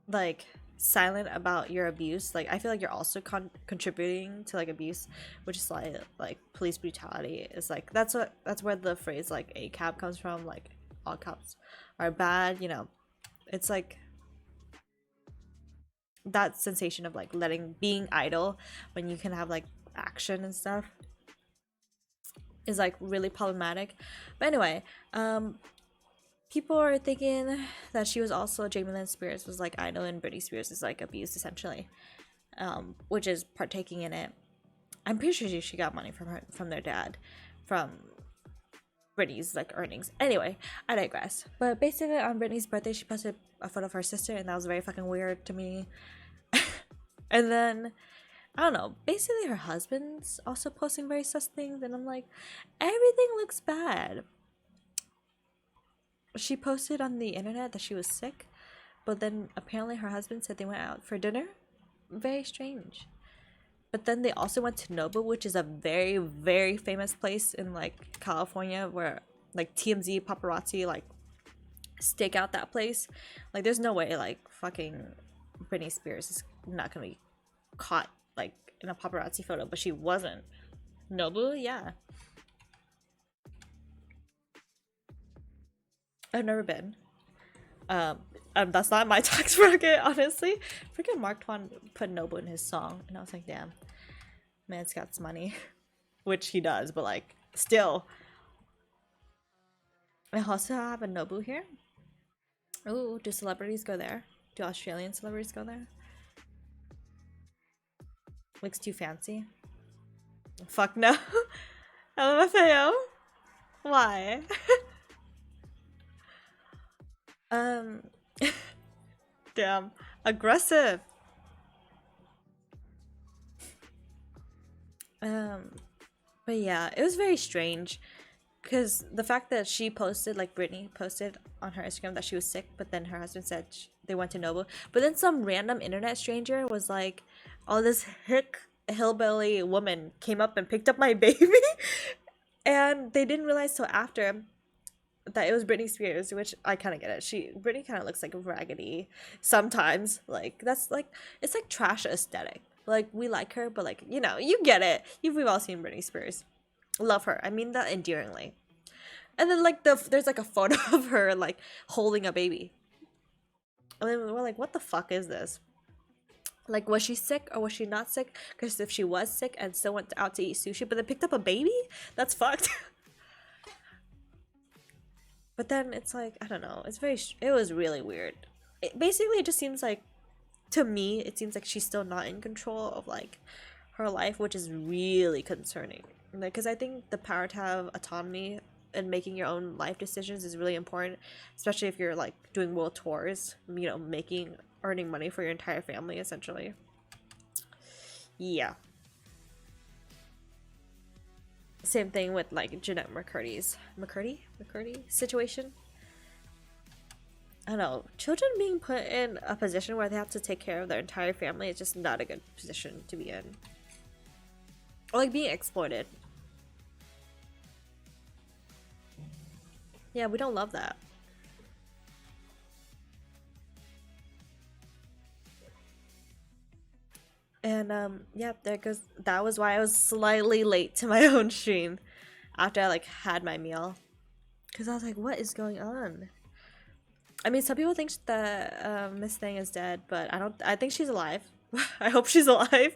Like, silent about your abuse. Like, I feel like you're also contributing to like abuse, which is like police brutality. Is like that's where the phrase like a cop comes from. Like, all cops are bad. You know, it's like that sensation of like being idle when you can have like action and stuff is like really problematic. But anyway, people are thinking that she was also Jamie Lynn Spears was like idle and Britney Spears is like abused essentially, which is partaking in it. I'm pretty sure she got money from their dad, from Britney's like earnings. Anyway, I digress. But basically, on Britney's birthday, she posted a photo of her sister, and that was very fucking weird to me. And then, I don't know, basically her husband's also posting very sus things, and I'm like, everything looks bad. She posted on the internet that she was sick, but then apparently her husband said they went out for dinner. Very strange. But then they also went to Nobu, which is a very, very famous place in like California where like TMZ paparazzi like stake out that place. Like, there's no way like fucking Britney Spears is not gonna be caught like in a paparazzi photo, but she wasn't. Nobu, yeah. I've never been. That's not my tax bracket, honestly. Freaking Mark Twain put Nobu in his song, and I was like, damn, man's got some money, which he does, but like, still. I also have a Nobu here. Ooh, do celebrities go there? Do Australian celebrities go there? Looks too fancy. Fuck no. LMFAO? Why? Damn. Aggressive. But yeah, it was very strange. Because the fact that she posted, like Britney posted on her Instagram that she was sick, but then her husband said they went to Nobu. But then some random internet stranger was like, oh, this hillbilly woman came up and picked up my baby. And they didn't realize till after that it was Britney Spears, which I kind of get it. Britney kind of looks like raggedy sometimes. Like that's like it's like trash aesthetic. Like we like her, but like you know, you get it. We've all seen Britney Spears. Love her. I mean that endearingly. And then like there's like a photo of her like holding a baby. And then we're like, what the fuck is this? Like, was she sick or was she not sick? Because if she was sick and still went out to eat sushi, but then picked up a baby, that's fucked. But then it's like, I don't know. It was really weird. Basically, it just seems like, to me, it seems like she's still not in control of like her life, which is really concerning. Like, because I think the power to have autonomy and making your own life decisions is really important, especially if you're like doing world tours, you know, earning money for your entire family essentially. Yeah. Same thing with like Jeanette McCurdy's McCurdy situation. I don't know. Children being put in a position where they have to take care of their entire family is just not a good position to be in. Or like being exploited. Yeah, we don't love that. And yeah, there goes. That was why I was slightly late to my own stream after I like had my meal, because I was like, what is going on? I mean, some people think that Miss Thing is dead, but I don't. I think she's alive. I hope she's alive.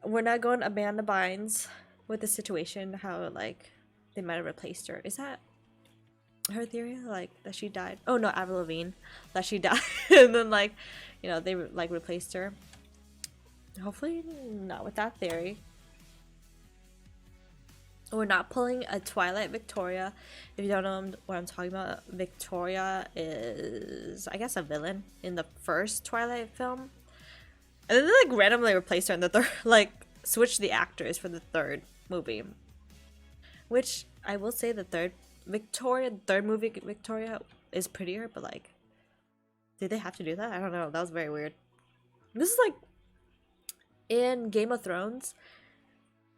We're not going Amanda Bynes with the situation. How like they might have replaced her. Is that her theory? Like that she died? Oh no, Avril Lavigne, that she died, and then like, you know, they like replaced her. Hopefully not with that theory. We're not pulling a Twilight Victoria. If you don't know what I'm talking about, Victoria is, I guess, a villain in the first Twilight film. And then they like randomly replaced her in the third, like switched the actors for the third movie. Which I will say the third movie Victoria is prettier, but like, did they have to do that? I don't know. That was very weird. This is like in Game of Thrones.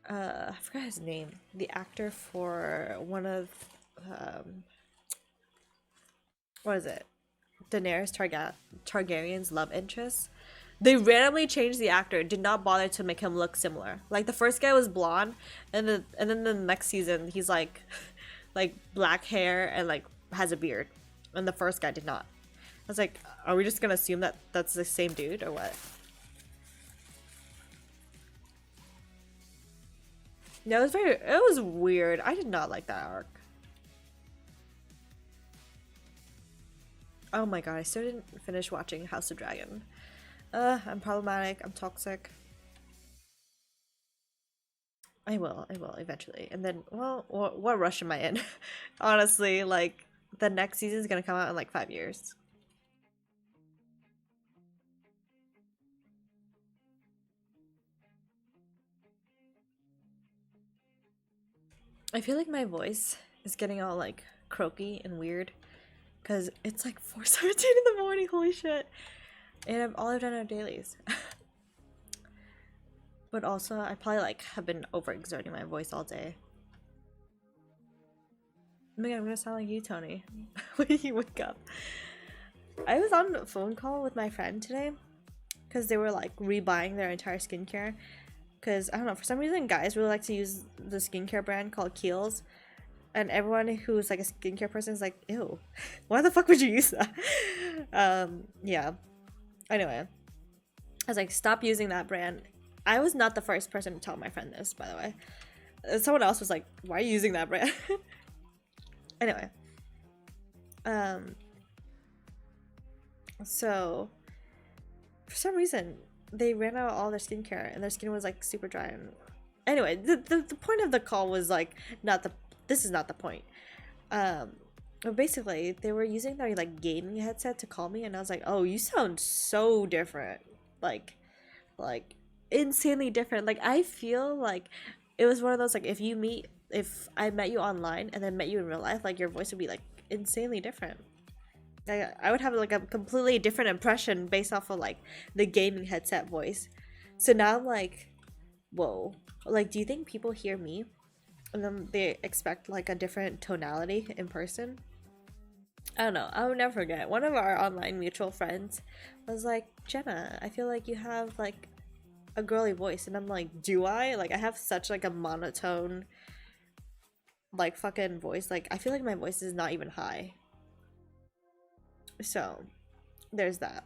I forgot his name. The actor for one of what is it? Daenerys Targaryen's love interest. They randomly changed the actor. Did not bother to make him look similar. Like the first guy was blonde, and then the next season he's like black hair and like has a beard, and the first guy did not. I was like, are we just gonna assume that that's the same dude or what? No, it was weird. I did not like that arc. Oh my god, I still didn't finish watching House of Dragon. I'm problematic, I'm toxic. I will eventually. And then, well, what rush am I in? Honestly, like, the next season is gonna come out in like 5 years. I feel like my voice is getting all like croaky and weird because it's like 4:17 in the morning. Holy shit! And all I've done are dailies. But also, I probably like have been overexerting my voice all day. Oh my god, I'm gonna sound like you, Tony, when you wake up. I was on a phone call with my friend today because they were like rebuying their entire skincare. Because, I don't know, for some reason guys really like to use the skincare brand called Kiehl's. And everyone who's like a skincare person is like, ew, why the fuck would you use that? Yeah. Anyway, I was like, stop using that brand. I was not the first person to tell my friend this, by the way. Someone else was like, why are you using that brand? Anyway. So, for some reason, they ran out of all their skincare and their skin was like super dry. And anyway, the point of the call was like this is not the point. But basically they were using their like gaming headset to call me, and I was like, oh, you sound so different, like insanely different. Like I feel like it was one of those like if I met you online and then met you in real life, like your voice would be like insanely different. I would have like a completely different impression based off of like the gaming headset voice. So now I'm like, whoa, like do you think people hear me and then they expect like a different tonality in person. I don't know. I will never forget. One of our online mutual friends was like, Jenna, I feel like you have like a girly voice. And I'm like, do I? Like, I have such like a monotone, like fucking voice. Like, I feel like my voice is not even high. So, there's that.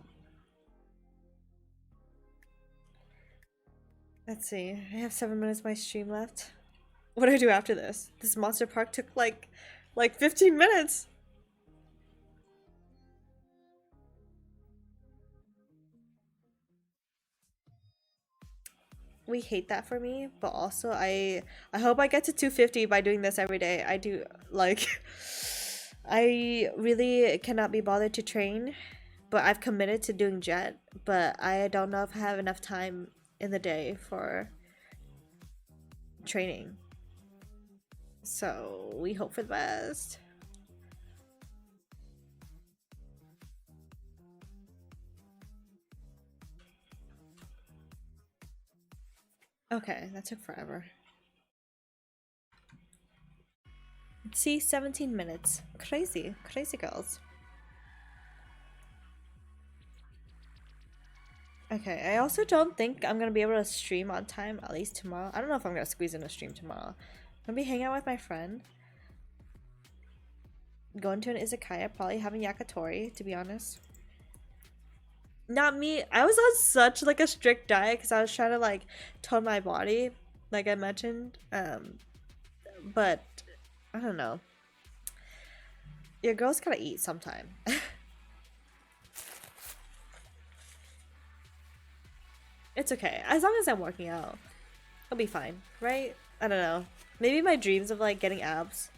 Let's see. I have 7 minutes of my stream left. What do I do after this? This Monster Park took like 15 minutes. We hate that for me, but also I hope I get to 250 by doing this every day. I do like I really cannot be bothered to train, but I've committed to doing jet, but I don't know if I have enough time in the day for training. So we hope for the best. Okay, that took forever. See, 17 minutes. Crazy, crazy girls. Okay, I also don't think I'm gonna be able to stream on time, at least tomorrow. I don't know if I'm gonna squeeze in a stream tomorrow. I'm gonna be hanging out with my friend. Going to an izakaya, probably having yakitori, to be honest. Not me. I was on such like a strict diet because I was trying to like tone my body, like I mentioned. But I don't know. Your girl's gotta eat sometime. It's okay. As long as I'm working out, I'll be fine, right? I don't know. Maybe my dreams of like getting abs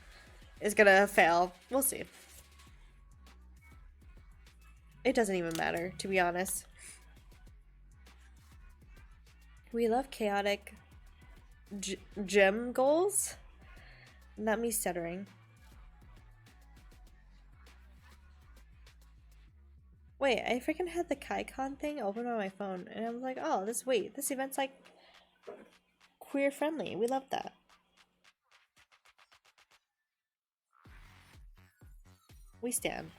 is gonna fail. We'll see. It doesn't even matter, to be honest. We love chaotic gym goals. Not me stuttering. Wait, I freaking had the KaiCon thing open on my phone, and I was like, oh, this event's like queer friendly. We love that. We stand.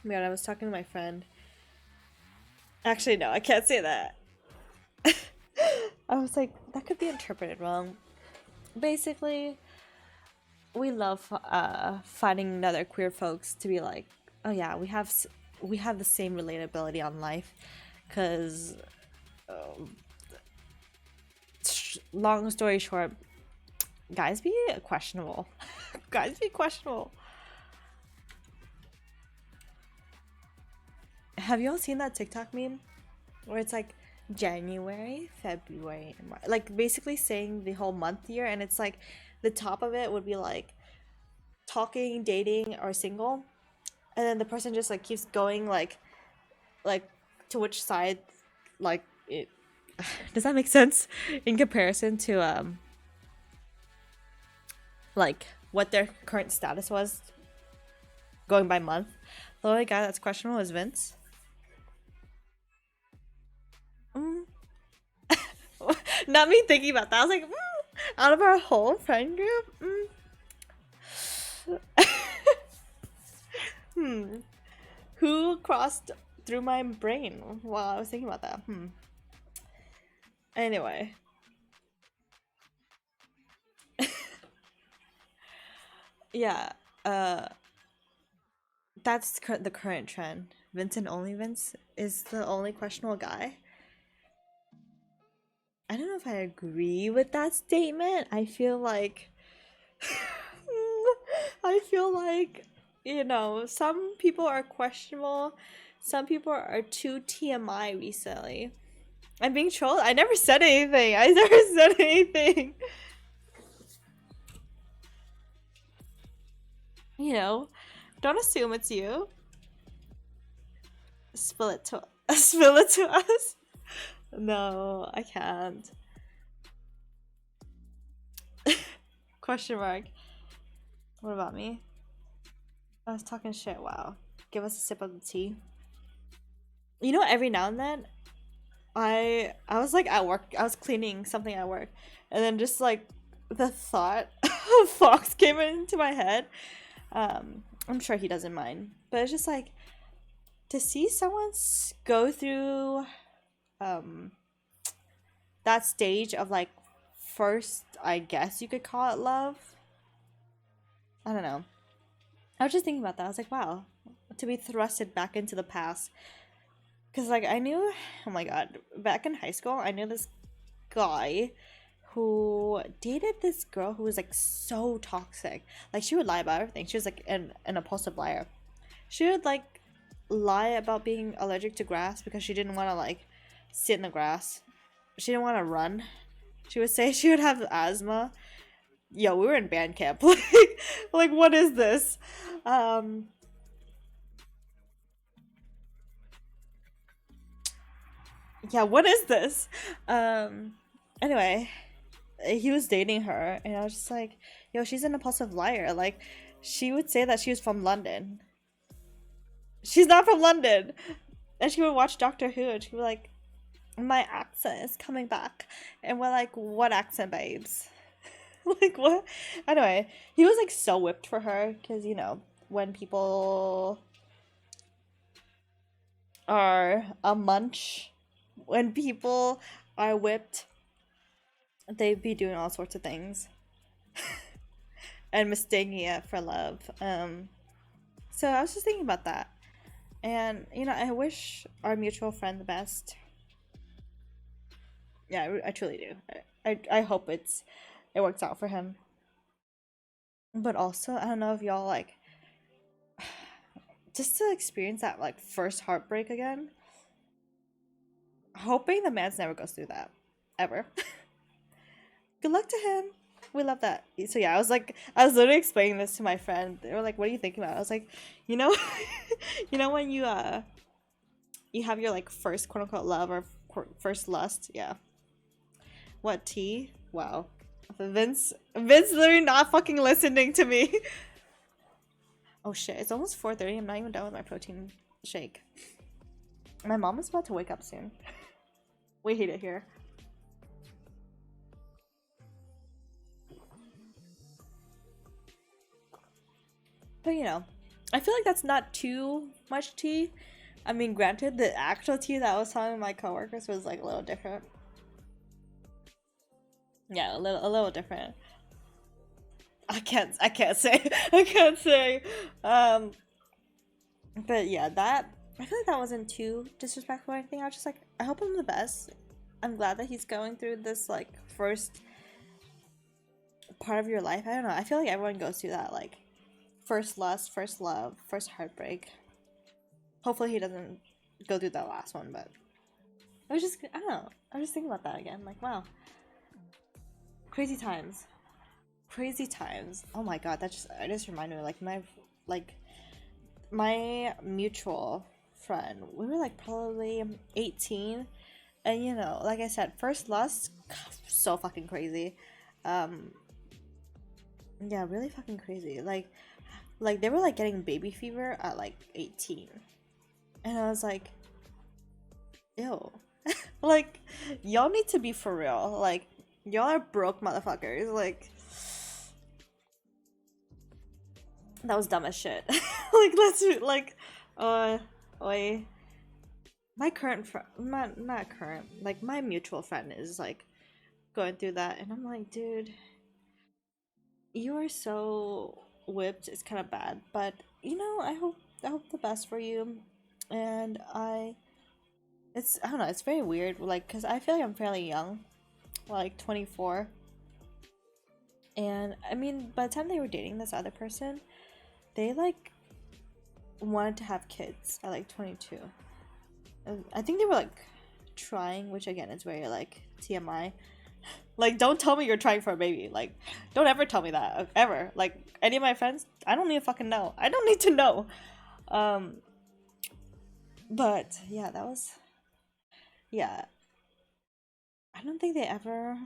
Oh my god, I was talking to my friend. Actually, no, I can't say that. I was like, that could be interpreted wrong. Basically, we love finding other queer folks to be like, oh yeah, we have the same relatability on life, because long story short, guys be questionable. Guys be questionable. Have you all seen that TikTok meme where it's like January, February, and March, like basically saying the whole month year, and it's like the top of it would be like talking, dating, or single, and then the person just like keeps going like to which side, like it. Does that make sense in comparison to like what their current status was going by month? The only guy that's questionable is Vince. Not me thinking about that. I was like, out of our whole friend group, who crossed through my brain while I was thinking about that? Anyway. Yeah, that's the current trend. Vincent only Vince is the only questionable guy. I don't know if I agree with that statement. I feel like you know, some people are questionable, some people are too TMI recently. I'm being trolled? I never said anything. I never said anything. You know, don't assume it's you. Spill it to us. No, I can't. Question mark. What about me? I was talking shit. Wow. Give us a sip of the tea. You know, every now and then I was like at work. I was cleaning something at work, and then just like the thought of Fox came into my head. I'm sure he doesn't mind, but it's just like to see someone go through um that stage of like first, I guess you could call it love. I don't know. I was just thinking about that. I was like, wow, to be thrusted back into the past. Because, like, I knew, oh my god, back in high school, I knew this guy who dated this girl who was, like, so toxic. Like, she would lie about everything. She was, like, an impulsive liar. She would, like, lie about being allergic to grass because she didn't want to, like, sit in the grass. She didn't want to run. She would say she would have asthma. Yo, we were in band camp. Like, what is this? Yeah, what is this? Anyway, he was dating her, and I was just like, yo, she's an impulsive liar. Like, she would say that she was from London. She's not from London. And she would watch Doctor Who, and she'd be like, my accent is coming back. And we're like, what accent, babes? Like, what? Anyway, he was like so whipped for her, because, you know, when people are a munch, when people are whipped, they'd be doing all sorts of things and mistaking it for love. So I was just thinking about that, and you know, I wish our mutual friend the best. Yeah, I truly do. I hope it works out for him. But also, I don't know if y'all like just to experience that like first heartbreak again. Hoping the man's never goes through that ever. Good luck to him. We love that. So yeah, I was literally explaining this to my friend. They were like, "What are you thinking about?" I was like, you know, you know when you have your like first quote unquote love or first lust. Yeah. What tea? Wow. Vince literally not fucking listening to me. Oh shit! It's almost 4:30. I'm not even done with my protein shake. My mom is about to wake up soon. We hate it here. But you know, I feel like that's not too much tea. I mean, granted, the actual tea that I was telling my coworkers was like a little different. Yeah, a little different. I can't say, I can't say. Um, but yeah, that I feel like that wasn't too disrespectful or anything. I was just like, I hope him the best. I'm glad that he's going through this like first part of your life. I don't know. I feel like everyone goes through that like first lust, first love, first heartbreak. Hopefully he doesn't go through that last one, but I was just I don't know. I was just thinking about that again. Like, wow. Crazy times. Crazy times. Oh my god, that just reminded me like my mutual friend. We were like probably 18, and you know, like I said, first lust so fucking crazy. Um yeah, really fucking crazy. Like they were like getting baby fever at like 18. And I was like, ew. Like, y'all need to be for real. Like, y'all are broke motherfuckers. Like, that was dumb as shit. Like, let's like, oi. My current friend, not current, like my mutual friend is like going through that, and I'm like, dude, you are so whipped. It's kind of bad, but you know, I hope the best for you, and I don't know, it's very weird, like, because I feel like I'm fairly young, like 24, and I mean, by the time they were dating this other person, they like wanted to have kids at like 22. And I think they were like trying, which again is very like TMI. Like, don't tell me you're trying for a baby. Like, don't ever tell me that ever. Like, any of my friends, I don't need to fucking know. I don't need to know. But yeah, that was yeah. I don't think they ever.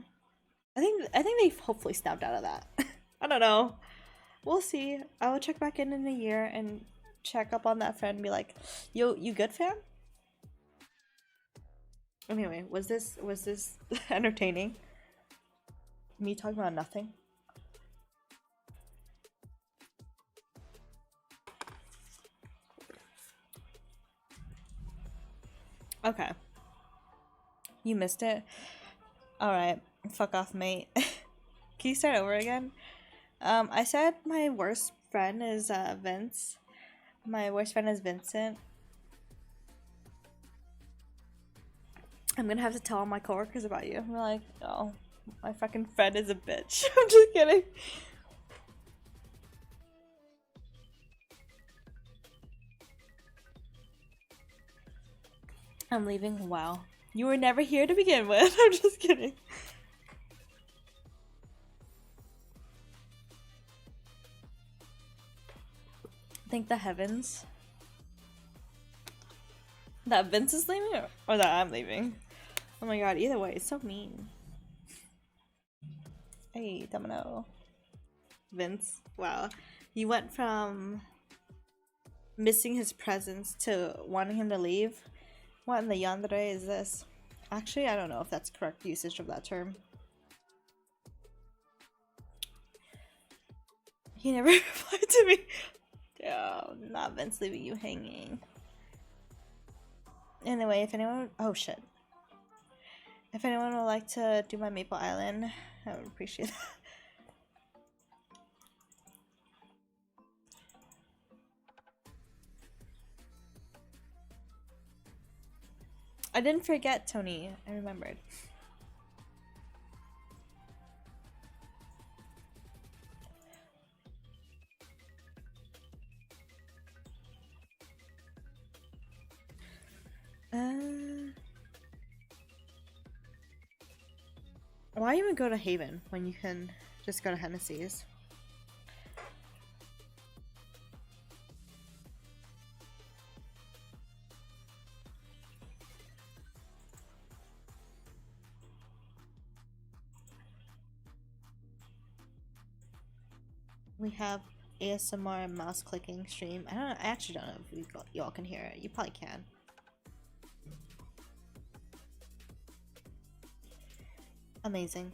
I think they hopefully snapped out of that. I don't know. We'll see. I will check back in a year and check up on that friend and be like, "Yo, you good, fam?" Anyway, was this entertaining? Me talking about nothing? Okay. You missed it? Alright. Fuck off, mate. Can you start over again? I said my worst friend is Vince. My worst friend is Vincent. I'm gonna have to tell all my coworkers about you. I'm like, oh, my fucking friend is a bitch. I'm just kidding. I'm leaving. Wow. You were never here to begin with. I'm just kidding. Thank the heavens that Vince is leaving or that I'm leaving. Oh my god, either way, it's so mean. Hey, Domino. Vince, wow. You went from missing his presence to wanting him to leave. What in the yandere is this? Actually, I don't know if that's correct usage of that term. He never replied to me. Oh, not Vince leaving you hanging. Anyway, if anyone... Oh, shit. If anyone would like to do my Maple Island, I would appreciate that. I didn't forget, Tony. I remembered. Why even go to Haven when you can just go to Hennessy's? We have ASMR and mouse clicking stream. I actually don't know if y'all can hear it. You probably can. Amazing.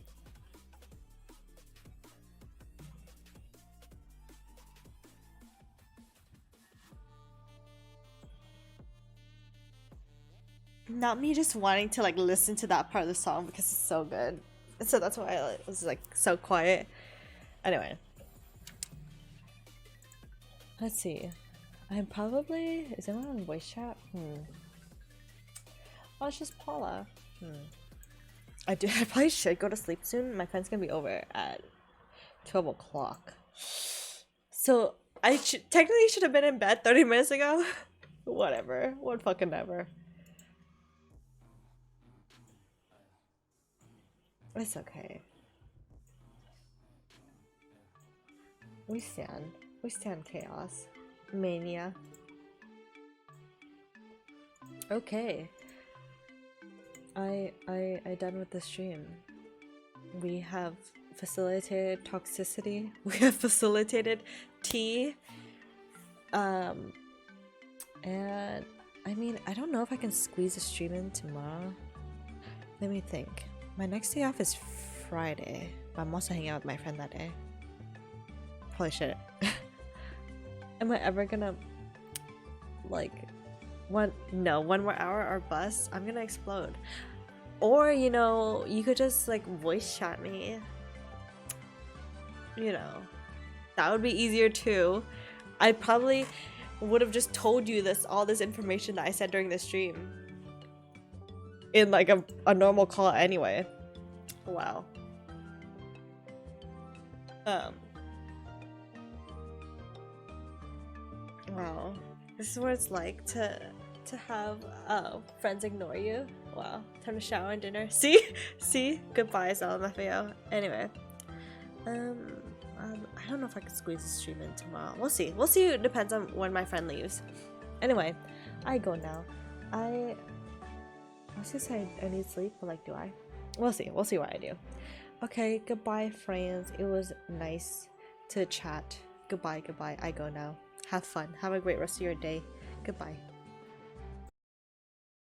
Not me just wanting to like listen to that part of the song because it's so good. So that's why I was like so quiet. Anyway. Let's see. I'm probably... Is anyone on voice chat? Oh, it's just Paula. I probably should go to sleep soon. My friend's gonna be over at 12 o'clock. So I technically should have been in bed 30 minutes ago. Whatever. What fucking ever. It's okay. We stand chaos. Mania. Okay. I done with the stream. We have facilitated toxicity. We have facilitated tea. And I mean, I don't know if I can squeeze a stream in tomorrow. Let me think. My next day off is Friday, but I'm also hanging out with my friend that day. Holy shit. Am I ever gonna like one more hour or bus? I'm gonna explode. Or, you know, you could just like voice chat me. You know, that would be easier too. I probably would have just told you all this information that I said during the stream in like a normal call anyway. Wow. Wow. This is what it's like to have friends ignore you. Wow. Time to shower and dinner. See? Goodbye, LMFAO. Anyway. I don't know if I can squeeze the stream in tomorrow. We'll see. It depends on when my friend leaves. Anyway, I go now. I was gonna say I need sleep, but like, do I? We'll see what I do. Okay, goodbye, friends. It was nice to chat. Goodbye. I go now. Have fun. Have a great rest of your day. Goodbye.